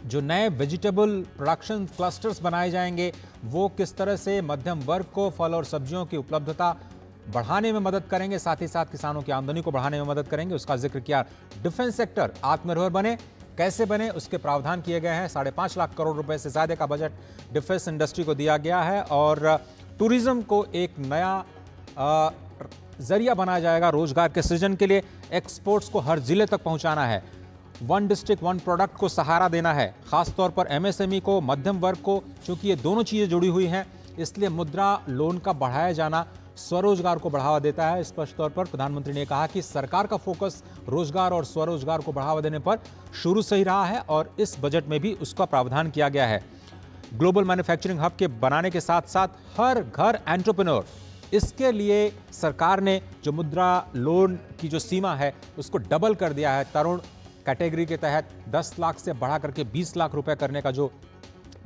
जो नए वेजिटेबल प्रोडक्शन क्लस्टर्स बनाए जाएंगे वो किस तरह से मध्यम वर्ग को फल और सब्जियों की उपलब्धता बढ़ाने में मदद करेंगे, साथ ही साथ किसानों की आमदनी को बढ़ाने में मदद करेंगे, उसका जिक्र किया। डिफेंस सेक्टर आत्मनिर्भर बने, कैसे बने उसके प्रावधान किए गए हैं। 5.5 लाख करोड़ रुपए से ज्यादा का बजट डिफेंस इंडस्ट्री को दिया गया है। और टूरिज्म को एक नया जरिया बनाया जाएगा रोजगार के सृजन के लिए। एक्सपोर्ट्स को हर जिले तक पहुंचाना है। वन डिस्ट्रिक्ट वन प्रोडक्ट को सहारा देना है, खासतौर पर एमएसएमई को, मध्यम वर्ग को। चूंकि ये दोनों चीजें जुड़ी हुई हैं, इसलिए मुद्रा लोन का बढ़ाया जाना स्वरोजगार को बढ़ावा देता है। स्पष्ट तौर पर प्रधानमंत्री ने कहा कि सरकार का फोकस रोजगार और स्वरोजगार को बढ़ावा देने पर शुरू से ही रहा है और इस बजट में भी उसका प्रावधान किया गया है। ग्लोबल मैन्युफैक्चरिंग हब के बनाने के साथ साथ हर घर एंटरप्रेन्योर, इसके लिए सरकार ने जो मुद्रा लोन की जो सीमा है उसको डबल कर दिया है। तरुण कैटेगरी के तहत 10 लाख से बढ़ा करके 20 लाख रुपए करने का जो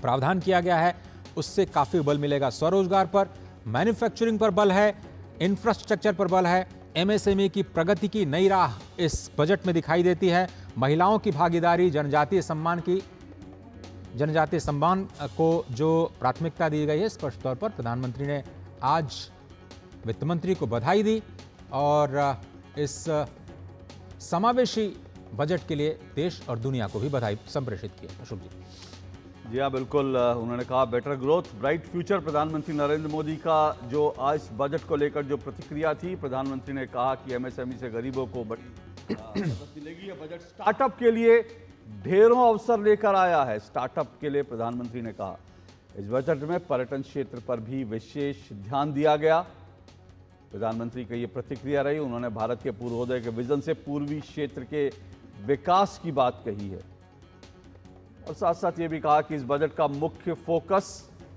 प्रावधान किया गया है, उससे काफी बल मिलेगा। स्वरोजगार पर, मैन्युफैक्चरिंग पर बल है, इंफ्रास्ट्रक्चर पर बल है। एमएसएमई की प्रगति की नई राह इस बजट में दिखाई देती है। महिलाओं की भागीदारी, जनजातीय सम्मान को जो प्राथमिकता दी गई है, स्पष्ट तौर पर प्रधानमंत्री ने आज वित्त मंत्री को बधाई दी और इस समावेशी बजट के लिए देश और दुनिया को भी बधाई संप्रेषित की। अशोक जी। हाँ, बिल्कुल। उन्होंने कहा बेटर ग्रोथ ब्राइट फ्यूचर। प्रधानमंत्री नरेंद्र मोदी का जो आज बजट को लेकर जो प्रतिक्रिया थी, प्रधानमंत्री ने कहा कि एमएसएमई से गरीबों को मदद मिलेगी। यह बजट स्टार्टअप के लिए ढेरों अवसर लेकर आया है। स्टार्टअप के लिए प्रधानमंत्री ने कहा इस बजट में पर्यटन क्षेत्र पर भी विशेष ध्यान दिया गया। प्रधानमंत्री की ये प्रतिक्रिया रही। उन्होंने भारत के पूर्वोदय के विजन से पूर्वी क्षेत्र के विकास की बात कही है और साथ साथ ये भी कहा कि इस बजट का मुख्य फोकस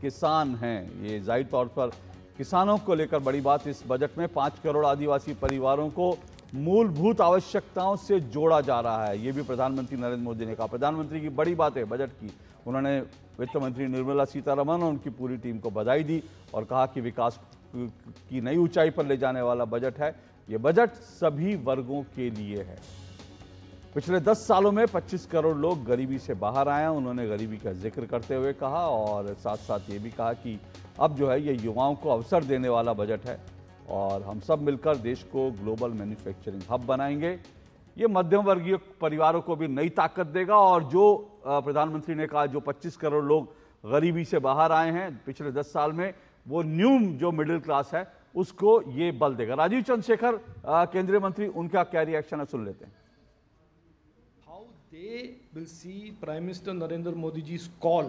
किसान हैं। ये जाहिर तौर पर किसानों को लेकर बड़ी बात। इस बजट में 5 करोड़ आदिवासी परिवारों को मूलभूत आवश्यकताओं से जोड़ा जा रहा है। ये भी प्रधानमंत्री नरेंद्र मोदी ने कहा। प्रधानमंत्री की बड़ी बात है बजट की। उन्होंने वित्त मंत्री निर्मला सीतारमण और उनकी पूरी टीम को बधाई दी और कहा कि विकास की नई ऊंचाई पर ले जाने वाला बजट है। ये बजट सभी वर्गों के लिए है। पिछले 10 सालों में 25 करोड़ लोग गरीबी से बाहर आए हैं। उन्होंने गरीबी का जिक्र करते हुए कहा और साथ साथ ये भी कहा कि अब जो है ये युवाओं को अवसर देने वाला बजट है और हम सब मिलकर देश को ग्लोबल मैन्युफैक्चरिंग हब बनाएंगे। ये मध्यम वर्गीय परिवारों को भी नई ताकत देगा और जो प्रधानमंत्री ने कहा जो 25 करोड़ लोग गरीबी से बाहर आए हैं पिछले 10 साल में, वो न्यू जो मिडिल क्लास है उसको ये बल देगा। राजीव चंद्रशेखर केंद्रीय मंत्री, उनका क्या रिएक्शन है, सुन लेते हैं। They will see Prime Minister Narendra Modi ji's call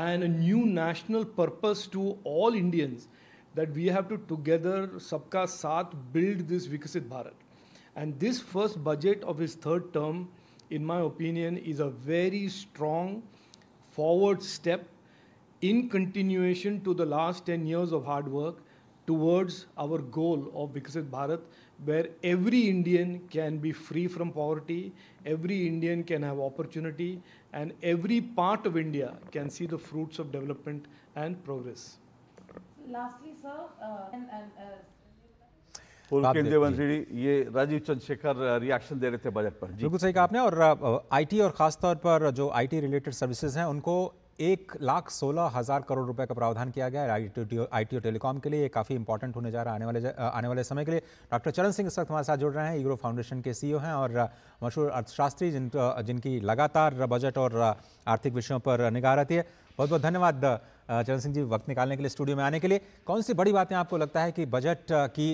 and a new national purpose to all Indians that we have to together, sabka saath, build this Viksit Bharat. And this first budget of his third term, in my opinion, is a very strong forward step in continuation to the last 10 years of hard work towards our goal of Viksit Bharat, where every Indian can be free from poverty, every Indian can have opportunity, and every part of India can see the fruits of development and progress. Lastly, sir, पूर्व केंद्रीय मंत्री ये Rajiv Chandrashekhar reaction दे रहे थे budget पर। बिल्कुल सही कहा आपने। और आईटी और खासतौर पर जो आईटी रिलेटेड सर्विसेज हैं उनको 1,16,000 करोड़ रुपए का प्रावधान किया गया है आईटी और टेलीकॉम के लिए। ये काफ़ी इंपॉर्टेंट होने जा रहा है आने वाले समय के लिए। डॉक्टर चरण सिंह इस वक्त हमारे साथ जुड़ रहे हैं, ईग्रो फाउंडेशन के सीईओ हैं और मशहूर अर्थशास्त्री जिनकी लगातार बजट और आर्थिक विषयों पर निगाह रहती है। बहुत बहुत धन्यवाद चरण सिंह जी वक्त निकालने के लिए, स्टूडियो में आने के लिए। कौन सी बड़ी बातें आपको लगता है कि बजट की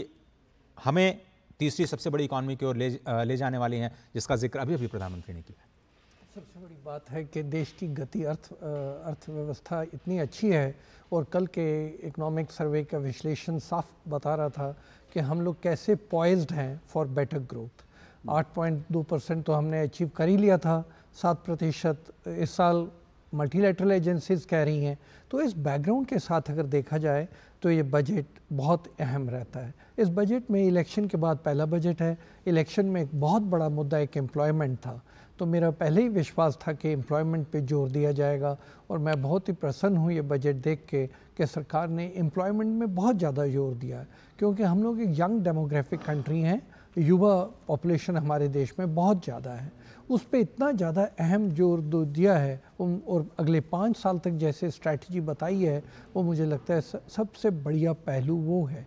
हमें तीसरी सबसे बड़ी इकॉनमी की ओर ले जाने वाली हैं, जिसका जिक्र अभी अभी प्रधानमंत्री ने किया? सबसे बड़ी बात है कि देश की गति अर्थव्यवस्था इतनी अच्छी है और कल के इकोनॉमिक सर्वे का विश्लेषण साफ बता रहा था कि हम लोग कैसे पॉइज्ड हैं फॉर बेटर ग्रोथ। 8.2% तो हमने अचीव कर ही लिया था, 7% इस साल मल्टीलैटरल एजेंसीज कह रही हैं। तो इस बैकग्राउंड के साथ अगर देखा जाए तो ये बजट बहुत अहम रहता है। इस बजट में इलेक्शन के बाद पहला बजट है। इलेक्शन में एक बहुत बड़ा मुद्दा एक एम्प्लॉयमेंट था, तो मेरा पहले ही विश्वास था कि एम्प्लॉयमेंट पे जोर दिया जाएगा और मैं बहुत ही प्रसन्न हूँ ये बजट देख के कि सरकार ने एम्प्लॉयमेंट में बहुत ज़्यादा जोर दिया है, क्योंकि हम लोग एक यंग डेमोग्राफिक कंट्री हैं, युवा पॉपुलेशन हमारे देश में बहुत ज़्यादा है। उस पर इतना ज़्यादा अहम जोर दिया है और अगले 5 साल तक जैसे स्ट्रैटेजी बताई है, वो मुझे लगता है सबसे बढ़िया पहलू वो है।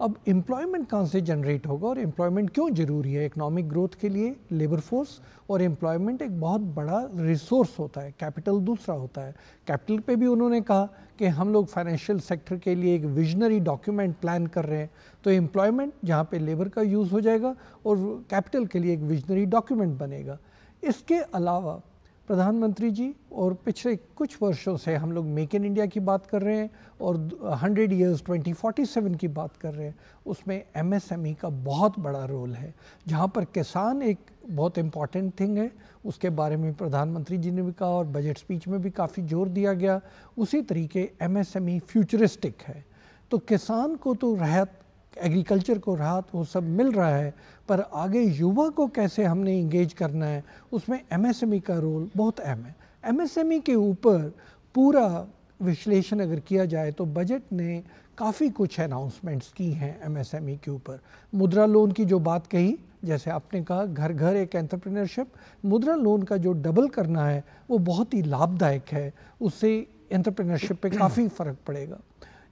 अब एम्प्लॉयमेंट कहाँ से जनरेट होगा और एम्प्लॉयमेंट क्यों ज़रूरी है इकोनॉमिक ग्रोथ के लिए? लेबर फोर्स और एम्प्लॉयमेंट एक बहुत बड़ा रिसोर्स होता है, कैपिटल दूसरा होता है। कैपिटल पे भी उन्होंने कहा कि हम लोग फाइनेंशियल सेक्टर के लिए एक विजनरी डॉक्यूमेंट प्लान कर रहे हैं, तो एम्प्लॉयमेंट जहाँ पे लेबर का यूज़ हो जाएगा और कैपिटल के लिए एक विजनरी डॉक्यूमेंट बनेगा। इसके अलावा प्रधानमंत्री जी और पिछले कुछ वर्षों से हम लोग मेक इन इंडिया की बात कर रहे हैं और 100 ईयर्स 2047 की बात कर रहे हैं, उसमें एमएसएमई का बहुत बड़ा रोल है, जहां पर किसान एक बहुत इम्पॉर्टेंट थिंग है। उसके बारे में प्रधानमंत्री जी ने भी कहा और बजट स्पीच में भी काफ़ी जोर दिया गया। उसी तरीके एमएसएमई फ्यूचरिस्टिक है, तो किसान को तो राहत, एग्रीकल्चर को राहत वो सब मिल रहा है, पर आगे युवा को कैसे हमने इंगेज करना है, उसमें एमएसएमई का रोल बहुत अहम है। एमएसएमई के ऊपर पूरा विश्लेषण अगर किया जाए तो बजट ने काफ़ी कुछ अनाउंसमेंट्स की हैं एमएसएमई के ऊपर। मुद्रा लोन की जो बात कही, जैसे आपने कहा घर घर एक एंटरप्रेन्योरशिप, मुद्रा लोन का जो डबल करना है वो बहुत ही लाभदायक है, उससे एंटरप्रेन्योरशिप पे काफ़ी फ़र्क पड़ेगा।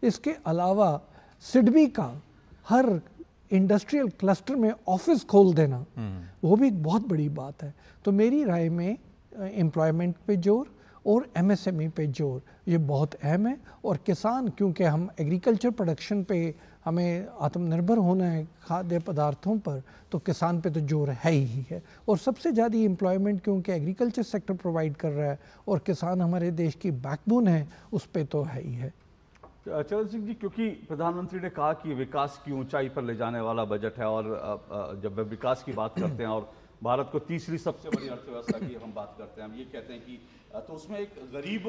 इसके अलावा सिडबी का हर इंडस्ट्रियल क्लस्टर में ऑफिस खोल देना, वो भी एक बहुत बड़ी बात है। तो मेरी राय में एम्प्लॉयमेंट पे जोर और एमएसएमई पे जोर ये बहुत अहम है। और किसान, क्योंकि हम एग्रीकल्चर प्रोडक्शन पे हमें आत्मनिर्भर होना है खाद्य पदार्थों पर, तो किसान पे तो जोर है ही है। और सबसे ज़्यादा एम्प्लॉयमेंट क्योंकि एग्रीकल्चर सेक्टर प्रोवाइड कर रहा है और किसान हमारे देश की बैकबोन है, उस पर तो है ही है। चरण सिंह जी, क्योंकि प्रधानमंत्री ने कहा कि विकास की ऊंचाई पर ले जाने वाला बजट है और जब विकास की बात करते हैं और भारत को तीसरी सबसे बड़ी अर्थव्यवस्था की हम बात करते हैं, हम ये कहते हैं कि तो उसमें एक गरीब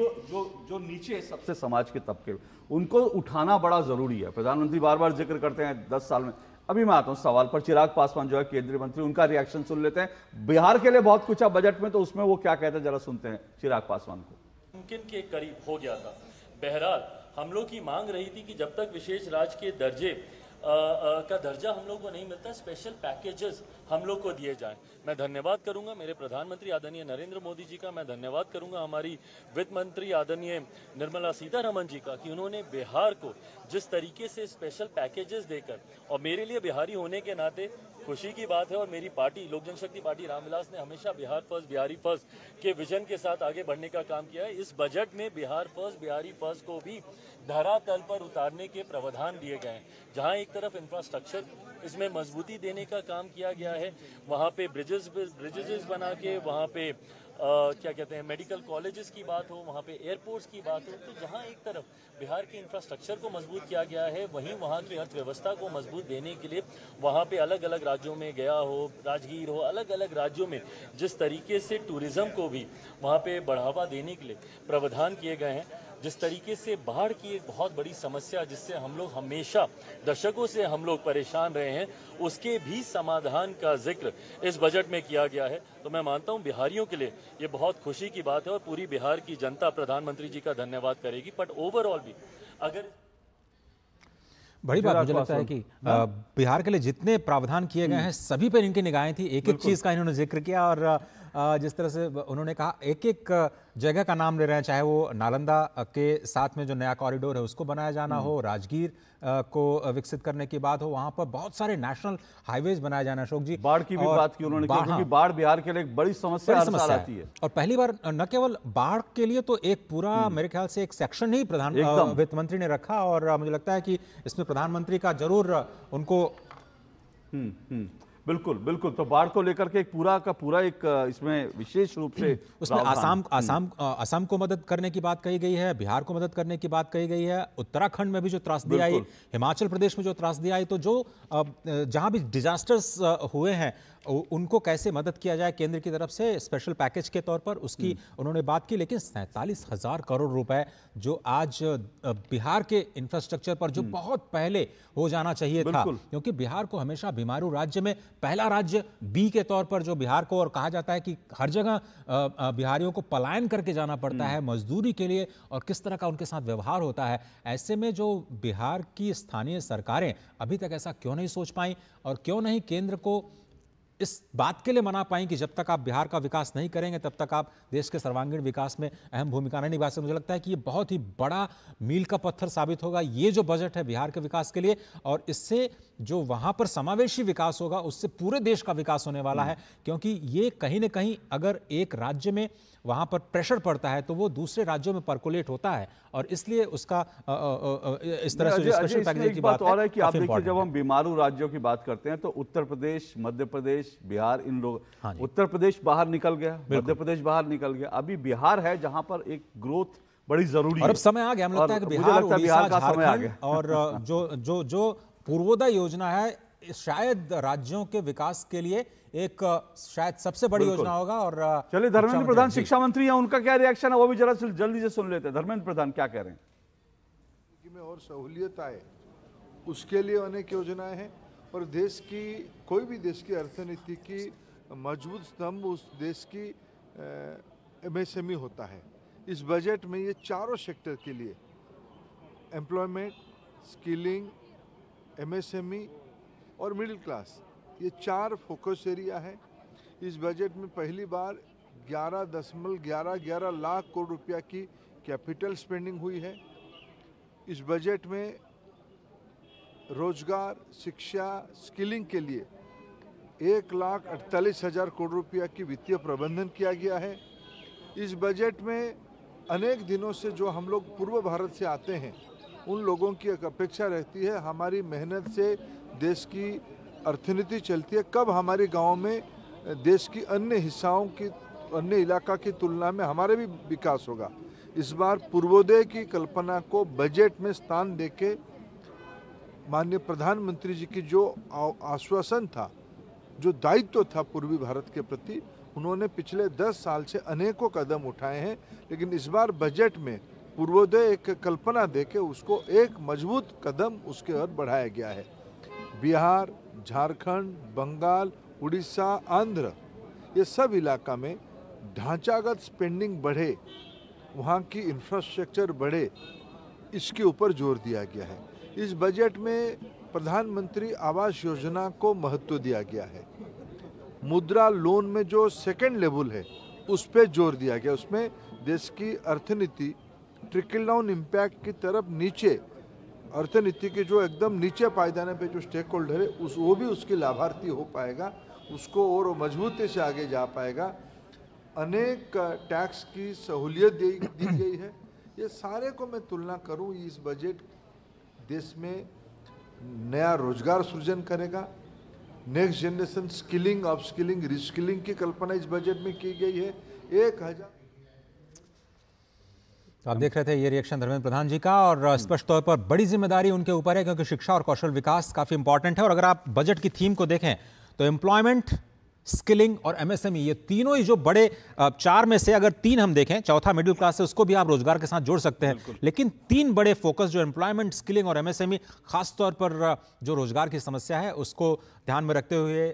जो नीचे है सबसे समाज के तबके, उनको उठाना बड़ा ज़रूरी है। प्रधानमंत्री बार बार जिक्र करते हैं 10 साल में। अभी मैं आता हूँ सवाल पर, चिराग पासवान जो है केंद्रीय मंत्री, उनका रिएक्शन सुन लेते हैं। बिहार के लिए बहुत कुछ है बजट में, तो उसमें वो क्या कहते हैं जरा सुनते हैं चिराग पासवान को। मुमकिन के करीब हो गया था। बहरहाल हम लोग की मांग रही थी कि जब तक विशेष राज्य के दर्जे का दर्जा हम लोग को नहीं मिलता, स्पेशल पैकेजेस हम लोग को दिए जाएं। मैं धन्यवाद करूंगा मेरे प्रधानमंत्री आदरणीय नरेंद्र मोदी जी का, मैं धन्यवाद करूंगा हमारी वित्त मंत्री आदरणीय निर्मला सीतारमण जी का कि उन्होंने बिहार को जिस तरीके से स्पेशल पैकेजेस देकर, और मेरे लिए बिहारी होने के नाते खुशी की बात है, और मेरी पार्टी लोक जनशक्ति पार्टी रामविलास ने हमेशा बिहार फर्स्ट बिहारी फर्स्ट के विजन के साथ आगे बढ़ने का काम किया है। इस बजट में बिहार फर्स्ट बिहारी फर्स्ट को भी धरातल पर उतारने के प्रावधान दिए गए हैं। जहां एक तरफ इंफ्रास्ट्रक्चर इसमें मजबूती देने का काम किया गया है, वहां पे ब्रिजेस बना के, वहां पे क्या कहते हैं मेडिकल कॉलेजेस की बात हो, वहाँ पे एयरपोर्ट्स की बात हो, तो जहाँ एक तरफ बिहार के इंफ्रास्ट्रक्चर को मजबूत किया गया है, वहीं वहाँ की अर्थव्यवस्था को मजबूत देने के लिए वहाँ पे अलग अलग राज्यों में गया हो, राजगीर हो, अलग अलग राज्यों में जिस तरीके से टूरिज्म को भी वहाँ पे बढ़ावा देने के लिए प्रावधान किए गए हैं, जिस तरीके से बाढ़ की एक बहुत बड़ी समस्या जिससे हम लोग हमेशा दशकों से हम लोग परेशान रहे हैं, उसके भी समाधान का जिक्र इस बजट में किया गया है। तो मैं मानता हूं बिहारियों के लिए ये बहुत खुशी की बात है और पूरी बिहार की जनता प्रधानमंत्री जी का धन्यवाद करेगी। बट ओवरऑल भी अगर बड़ी बात मुझे लगता है कि बिहार के लिए जितने प्रावधान किए गए हैं सभी पर इनकी निगाहें थी, एक एक चीज़ का इन्होंने जिक्र किया। और जिस तरह से उन्होंने कहा एक एक जगह का नाम ले रहे हैं, चाहे वो नालंदा के साथ में जो नया कॉरिडोर है उसको बनाया जाना हो, राजगीर को विकसित करने की बात हो, वहां पर बहुत सारे नेशनल हाईवेज बनाए जाना। अशोक जी, बाढ़ की भी बात की उन्होंने, क्योंकि बाढ़ बिहार के लिए एक बड़ी समस्या आती है। और पहली बार न केवल बाढ़ के लिए तो एक पूरा मेरे ख्याल से एक सेक्शन ही वित्त मंत्री ने रखा, और मुझे लगता है कि इसमें प्रधानमंत्री का जरूर उनको बिल्कुल बिल्कुल। तो बाढ़ को लेकर के एक पूरा का पूरा एक इसमें विशेष रूप से उसमें असम को मदद करने की बात कही गई है, बिहार को मदद करने की बात कही गई है, उत्तराखंड में भी जो त्रासदी आई, हिमाचल प्रदेश में जो त्रासदी आई, तो जो जहां भी डिजास्टर्स हुए हैं उनको कैसे मदद किया जाए केंद्र की तरफ से स्पेशल पैकेज के तौर पर, उसकी उन्होंने बात की। लेकिन 47,000 करोड़ रुपए जो आज बिहार के इंफ्रास्ट्रक्चर पर जो बहुत पहले हो जाना चाहिए था, क्योंकि बिहार को हमेशा बीमारू राज्य में पहला राज्य बी के तौर पर जो बिहार को, और कहा जाता है कि हर जगह बिहारियों को पलायन करके जाना पड़ता है मजदूरी के लिए, और किस तरह का उनके साथ व्यवहार होता है। ऐसे में जो बिहार की स्थानीय सरकारें अभी तक ऐसा क्यों नहीं सोच पाई, और क्यों नहीं केंद्र को इस बात के लिए मना पाई कि जब तक आप बिहार का विकास नहीं करेंगे तब तक आप देश के सर्वांगीण विकास में अहम भूमिका नहीं निभा सकते। मुझे लगता है कि ये बहुत ही बड़ा मील का पत्थर साबित होगा ये जो बजट है बिहार के विकास के लिए, और इससे जो वहां पर समावेशी विकास होगा उससे पूरे देश का विकास होने वाला है। क्योंकि ये कहीं ना कहीं अगर एक राज्य में वहां पर प्रेशर पड़ता है तो वो दूसरे राज्यों में परकोलेट होता है, और इसलिए उसका इस तरह से स्पेशल पैकेज की बात और है कि आप देखिए जब हम बीमारू राज्यों की बात करते हैं तो उत्तर प्रदेश, मध्य प्रदेश, बिहार, इन लोग उत्तर प्रदेश बाहर निकल गया, मध्य प्रदेश बाहर निकल गया, अभी बिहार है जहां पर एक ग्रोथ बड़ी जरूरी है। और अब समय आ गया, हमें लगता है कि बिहार, उड़ीसा, झारखंड और जो पूर्वोदय योजना है शायद राज्यों के विकास के लिए एक शायद सबसे बड़ी योजना होगा। और चलिए धर्मेंद्र प्रधान शिक्षा मंत्री हैं, उनका क्या रिएक्शन है वो भी जरा जल्दी से सुन लेते हैं। धर्मेंद्र प्रधान क्या कह रहे हैं? में और सहूलियत आए उसके लिए अनेक योजनाएं हैं, और देश की कोई भी देश की अर्थनीति की मजबूत स्तंभ उस देश की एमएसएमई होता है। इस बजट में ये चारों सेक्टर के लिए एम्प्लॉयमेंट, स्किलिंग, एमएसएमई और मिडिल क्लास, ये 4 फोकस एरिया है। इस बजट में पहली बार 11.11 लाख करोड़ रुपया की कैपिटल स्पेंडिंग हुई है। इस बजट में रोजगार, शिक्षा, स्किलिंग के लिए 1,48,000 करोड़ रुपया की वित्तीय प्रबंधन किया गया है। इस बजट में अनेक दिनों से जो हम लोग पूर्व भारत से आते हैं उन लोगों की एक अपेक्षा रहती है, हमारी मेहनत से देश की अर्थनीति चलती है, कब हमारे गांव में देश की अन्य हिस्साओं की, अन्य इलाका की तुलना में हमारे भी विकास होगा। इस बार पूर्वोदय की कल्पना को बजट में स्थान देके माननीय प्रधानमंत्री जी की जो आश्वासन था, जो दायित्व था पूर्वी भारत के प्रति, उन्होंने पिछले 10 साल से अनेकों कदम उठाए हैं, लेकिन इस बार बजट में पूर्वोदय एक कल्पना देके उसको एक मजबूत कदम उसके ओर बढ़ाया गया है। बिहार, झारखंड, बंगाल, उड़ीसा, आंध्र, ये सब इलाका में ढांचागत स्पेंडिंग बढ़े, वहाँ की इंफ्रास्ट्रक्चर बढ़े, इसके ऊपर जोर दिया गया है। इस बजट में प्रधानमंत्री आवास योजना को महत्व दिया गया है। मुद्रा लोन में जो सेकेंड लेवल है उस पर जोर दिया गया। उसमें देश की अर्थनीति ट्रिकल डाउन इम्पैक्ट की तरफ नीचे, अर्थनीति के जो एकदम नीचे पायदाने पे जो स्टेक होल्डर है वो भी उसके लाभार्थी हो पाएगा, उसको और मजबूती से आगे जा पाएगा। अनेक टैक्स की सहूलियत दी गई है। ये सारे को मैं तुलना करूं, इस बजट देश में नया रोजगार सृजन करेगा। Next generation skilling, upskilling, reskilling की कल्पना इस बजट में की गई है। 1000। तो आप देख रहे थे ये रिएक्शन धर्मेंद्र प्रधान जी का, और स्पष्ट तौर पर बड़ी जिम्मेदारी उनके ऊपर है क्योंकि शिक्षा और कौशल विकास काफी इंपॉर्टेंट है। और अगर आप बजट की थीम को देखें तो एम्प्लॉयमेंट, स्किलिंग और एमएसएमई, ये तीनों ही जो बड़े 4 में से अगर 3 हम देखें, चौथा मिडिल क्लास है, उसको भी आप रोजगार के साथ जोड़ सकते हैं, लेकिन 3 बड़े फोकस जो एम्प्लॉयमेंट, स्किलिंग और एमएसएमई, खासतौर पर जो रोजगार की समस्या है उसको ध्यान में रखते हुए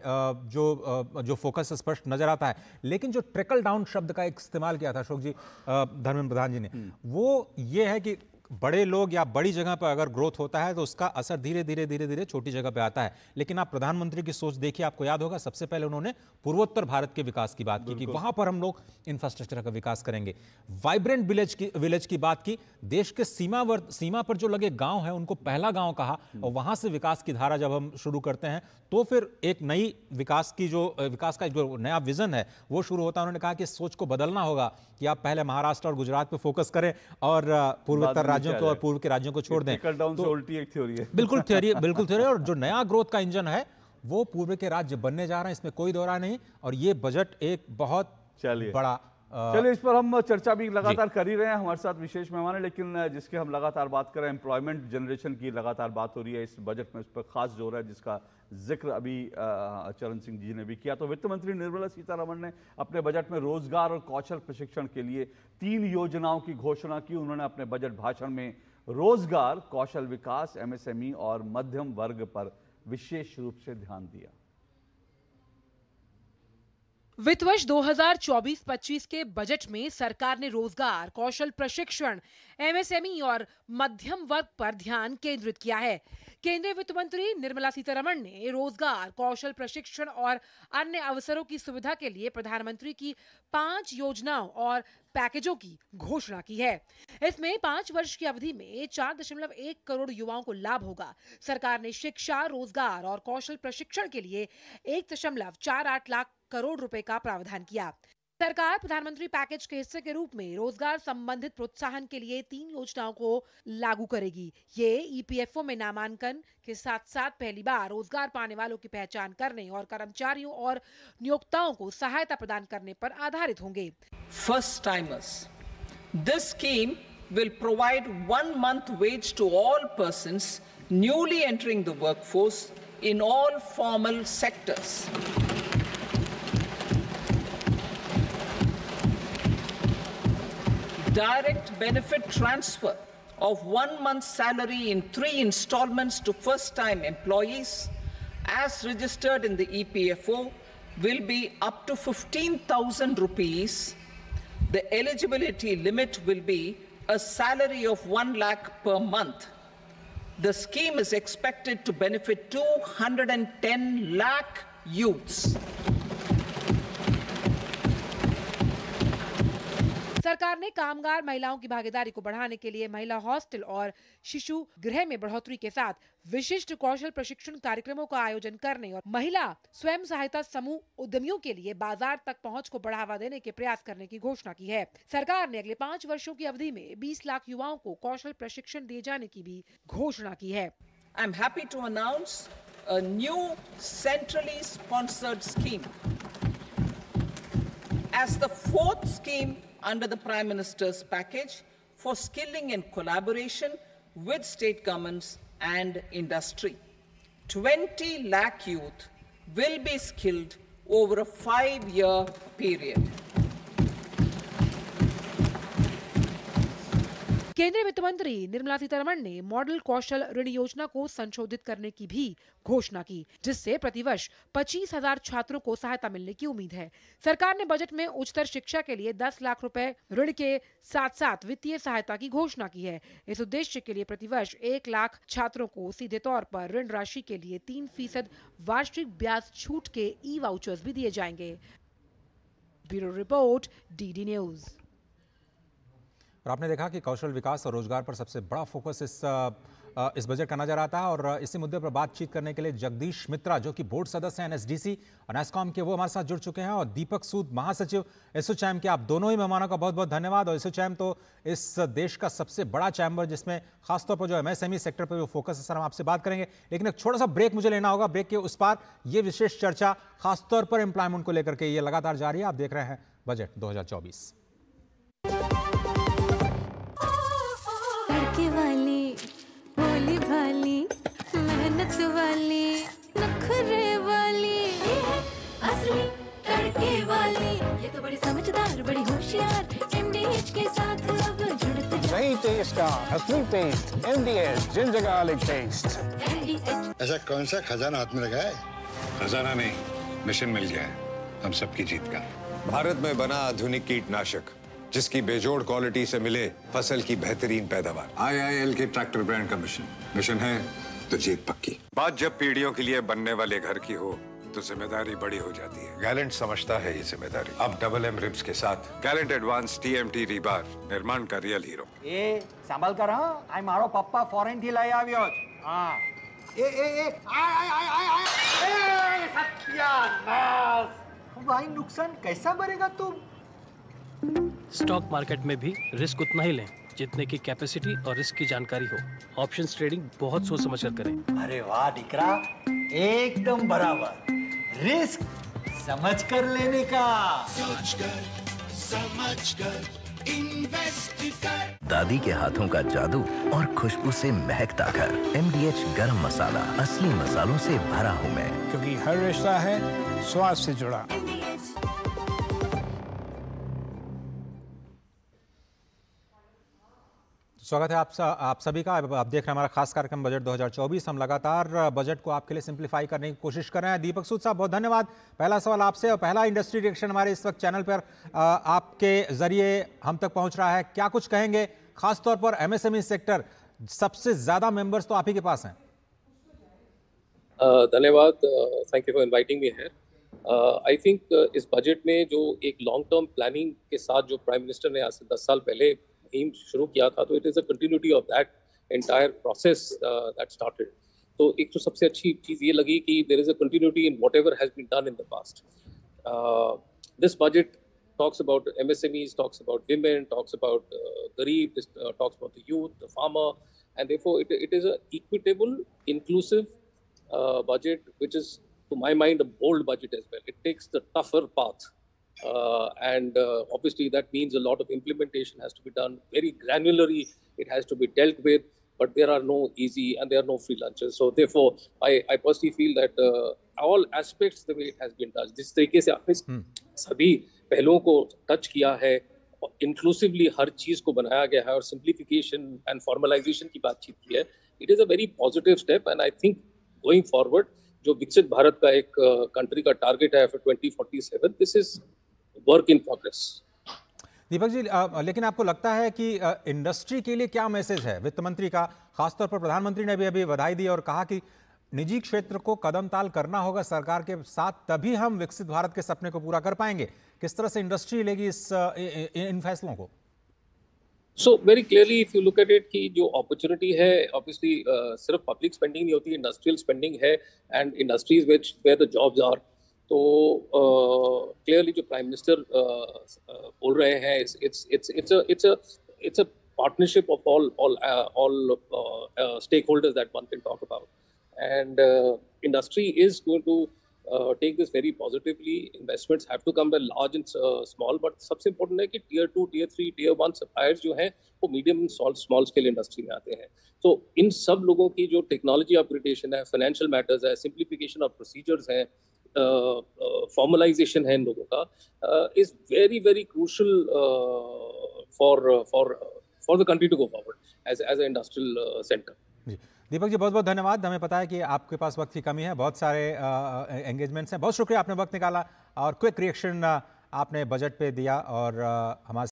जो फोकस स्पष्ट नजर आता है। लेकिन जो ट्रिकल डाउन शब्द का इस्तेमाल किया था अशोक जी, धर्मेंद्र प्रधान जी ने, वो ये है कि बड़े लोग या बड़ी जगह पर अगर ग्रोथ होता है तो उसका असर धीरे धीरे छोटी जगह पे आता है। लेकिन आप प्रधानमंत्री की सोच देखिए, आपको याद होगा सबसे पहले उन्होंने पूर्वोत्तर भारत के विकास की बात की कि वहां पर हम लोग इंफ्रास्ट्रक्चर का विकास करेंगे। वाइब्रेंट विलेज की बात की, देश के सीमा पर जो लगे गांव है उनको पहला गांव कहा, और वहां से विकास की धारा जब हम शुरू करते हैं तो फिर एक नई विकास का जो नया विजन है वो शुरू होता है। उन्होंने कहा कि इस सोच को बदलना होगा कि आप पहले महाराष्ट्र और गुजरात पे फोकस करें और पूर्वोत्तर राज्यों को और पूर्व के राज्यों को छोड़ दें। तो उल्टी एक थ्योरी है। बिल्कुल थ्योरी। और जो नया ग्रोथ का इंजन है वो पूर्व के राज्य बनने जा रहे हैं, इसमें कोई दो राय नहीं। और ये बजट एक बहुत बड़ा चलिए इस पर हम चर्चा भी लगातार कर ही रहे हैं। हमारे साथ विशेष मेहमान है, लेकिन जिसके हम लगातार बात कर रहे हैं, एम्प्लॉयमेंट जनरेशन की लगातार बात हो रही है इस बजट में, इस पर खास जोर है, जिसका जिक्र अभी चरण सिंह जी ने भी किया। तो वित्त मंत्री निर्मला सीतारमण ने अपने बजट में रोजगार और कौशल प्रशिक्षण के लिए 3 योजनाओं की घोषणा की। उन्होंने अपने बजट भाषण में रोजगार, कौशल विकास, एमएसएमई और मध्यम वर्ग पर विशेष रूप से ध्यान दिया। वित्त वर्ष 2024-25 के बजट में सरकार ने रोजगार, कौशल प्रशिक्षण, एमएसएमई और मध्यम वर्ग पर ध्यान केंद्रित किया है। केंद्रीय वित्त मंत्री निर्मला सीतारमण ने रोजगार, कौशल प्रशिक्षण और अन्य अवसरों की सुविधा के लिए प्रधानमंत्री की 5 योजनाओं और पैकेजों की घोषणा की है। इसमें 5 वर्ष की अवधि में 4.1 करोड़ युवाओं को लाभ होगा। सरकार ने शिक्षा, रोजगार और कौशल प्रशिक्षण के लिए 1.48 लाख करोड़ रुपए का प्रावधान किया। सरकार प्रधानमंत्री पैकेज के हिस्से के रूप में रोजगार संबंधित प्रोत्साहन के लिए 3 योजनाओं को लागू करेगी। ये ईपीएफओ में नामांकन के साथ साथ पहली बार रोजगार पाने वालों की पहचान करने और कर्मचारियों और नियोक्ताओं को सहायता प्रदान करने पर आधारित होंगे। First timers. This scheme will provide 1 month wage to all persons newly entering the workforce in all formal sectors. Direct benefit transfer of 1 month's salary in 3 installments to first-time employees as registered in the EPFO will be up to 15,000 rupees. The eligibility limit will be a salary of 1 lakh per month. The scheme is expected to benefit 210 lakh youths. सरकार ने कामगार महिलाओं की भागीदारी को बढ़ाने के लिए महिला हॉस्टल और शिशु गृह में बढ़ोतरी के साथ विशिष्ट कौशल प्रशिक्षण कार्यक्रमों का आयोजन करने और महिला स्वयं सहायता समूह उद्यमियों के लिए बाजार तक पहुंच को बढ़ावा देने के प्रयास करने की घोषणा की है। सरकार ने अगले 5 वर्षों की अवधि में 20 लाख युवाओं को कौशल प्रशिक्षण दिए जाने की भी घोषणा की है। I am happy to announce a new centrally sponsored scheme as the 4th scheme under the Prime Minister's package for skilling and collaboration with state governments and industry. 20 lakh youth will be skilled over a 5-year period. केंद्रीय वित्त मंत्री निर्मला सीतारमण ने model कौशल ऋण योजना को संशोधित करने की भी घोषणा की, जिससे प्रतिवर्ष 25,000 छात्रों को सहायता मिलने की उम्मीद है। सरकार ने बजट में उच्चतर शिक्षा के लिए 10 लाख रुपए ऋण के साथ साथ वित्तीय सहायता की घोषणा की है। इस उद्देश्य के लिए प्रतिवर्ष 1 लाख छात्रों को सीधे तौर पर ऋण राशि के लिए 3% वार्षिक ब्याज छूट के ई वाउचर्स भी दिए जाएंगे। Bureau report, DD news. और आपने देखा कि कौशल विकास और रोजगार पर सबसे बड़ा फोकस इस बजट का नजर आता है। और इसी मुद्दे पर बातचीत करने के लिए जगदीश मित्रा, जो कि बोर्ड सदस्य हैं एनएसडीसी और नैस्कॉम के, वो हमारे साथ जुड़ चुके हैं, और दीपक सूद, महासचिव एसोचैम के। आप दोनों ही मेहमानों का बहुत बहुत धन्यवाद। और एसोचैम तो इस देश का सबसे बड़ा चैम्बर, जिसमें खासतौर पर जो एमएसएमई सेक्टर पर जो फोकस है, सर हम आपसे बात करेंगे, लेकिन एक छोटा सा ब्रेक मुझे लेना होगा। ब्रेक के उस पार ये विशेष चर्चा खासतौर पर एम्प्लॉयमेंट को लेकर के ये लगातार जारी है। आप देख रहे हैं बजट 2024। वाली भोली भाली मेहनत वाली नखरे वाली असली तड़के वाली, ये तो बड़ी समझदार बड़ी होशियार, एमडीएच के साथ अब जुड़ते नई टेस्ट का असली taste, MDH ginger garlic taste. ऐसा कौन सा खजाना हाथ में लगा है? खजाना नहीं, मिशन मिल गया है हम सबकी जीत का। भारत में बना आधुनिक कीटनाशक जिसकी बेजोड़ क्वालिटी से मिले फसल की बेहतरीन पैदावार। IIL के ट्रैक्टर ब्रांड का मिशन है तो जीत पक्की। बात जब पीढ़ियों के लिए बनने वाले घर की हो तो जिम्मेदारी बड़ी हो जाती है। गैलेंट समझता है ये जिम्मेदारी। अब डबल एम रिब्स के साथ गैलेंट एडवांस TMT रिबार, निर्माण का रियल हीरो। ए संभाल कर, हाँ, आई मारो पप्पा फॉरेन थी लाई आव्यो। हाँ, सत्यानाश भाई, नुकसान कैसा भरेगा तुम? स्टॉक मार्केट में भी रिस्क उतना ही लें जितने की कैपेसिटी और रिस्क की जानकारी हो। ऑप्शंस ट्रेडिंग बहुत सोच समझ कर करें। अरे वाह दिकरा, एकदम बराबर। रिस्क समझ कर लेने का। सोच कर समझ कर इन्वेस्ट कर। दादी के हाथों का जादू और खुशबू से महकता घर। MDH गरम मसाला, असली मसालों से भरा हूँ मैं, क्योंकि हर रिश्ता है स्वाद से जुड़ा। स्वागत है आप सभी का। आप देख रहे हैं हमारा खास कार्यक्रम बजट 2024। हम लगातार बजट को आपके लिए सिंप्लीफाई करने की कोशिश कर रहे हैं। दीपक सूद साहब, बहुत धन्यवाद। पहला सवाल आपसे और पहला इंडस्ट्री रिएक्शन हमारे इस वक्त चैनल पर आपके जरिए हम तक पहुंच रहा है। क्या कुछ कहेंगे, खासतौर पर एमएसएमई सेक्टर, सबसे ज्यादा मेंबर्स तो आप ही के पास हैं। धन्यवाद, thank you for inviting me here. I think इस बजट में जो एक लॉन्ग टर्म प्लानिंग के साथ जो प्राइम मिनिस्टर ने आज से 10 साल पहले मुहिम शुरू किया था, तो it is a continuity of that entire process that started. तो एक तो सबसे अच्छी चीज़ ये लगी कि there is a continuity in whatever has been done in the past. This budget talks about MSMEs, talks about women, talks about Garib, talks about the youth, the farmer, and therefore it is a equitable, inclusive budget, which is, to my mind, a bold budget as well. It takes the tougher path, and obviously that means a lot of implementation has to be done very granularly. It has to be dealt with, but there are no easy and there are no free lunches. So therefore, I personally feel that all aspects the way it has been done, जिस तरीके से आपने सभी पहलुओं को touch किया है, inclusively हर चीज को बनाया गया है और सिंप्लीफिकेशन एंड फॉर्मलाइजेशन की बातचीत की है, it is a very positive step. And I think going forward जो विकसित भारत का एक कंट्री का टारगेट है for 2047, this is work in progress. Deepak ji, लेकिन आपको लगता है कि इंडस्ट्री के लिए क्या मैसेज है वित्त मंत्री का? खासतौर पर प्रधानमंत्री ने भी अभी बधाई दी और कहा कि निजी क्षेत्र को कदम ताल करना होगा सरकार के साथ, तभी हम विकसित भारत के सपने को पूरा कर पाएंगे। किस तरह से इंडस्ट्री लेगी इन फैसलों को? So very clearly if you look at it कि जो अपॉर्चुनिटी है, ऑब्वियसली सिर्फ पब्लिक स्पेंडिंग नहीं होती, इंडस्ट्रियल स्पेंडिंग है and industries where the jobs are. तो क्लियरली जो प्राइम मिनिस्टर बोल रहे हैं, it's a partnership of all stakeholders that one can talk about, and industry is going to take this very positively. Investments have to come by large and small, but सबसे important है कि tier 2, tier 3, tier 1 suppliers जो हैं वो medium and small scale industry में आते हैं। तो इन सब लोगों की जो technology upgradation है, financial matters है, simplification of procedures है, formalization है इन लोगों का, is very very crucial for the country to go forward as an industrial center. Deepak ji, बहुत बहुत धन्यवाद। हमें पता है कि आपके पास वक्त की कमी है, बहुत सारे एंगेजमेंट्स हैं। बहुत शुक्रिया, आपने वक्त निकाला और क्विक रिएक्शन आपने बजट पे दिया और हमारे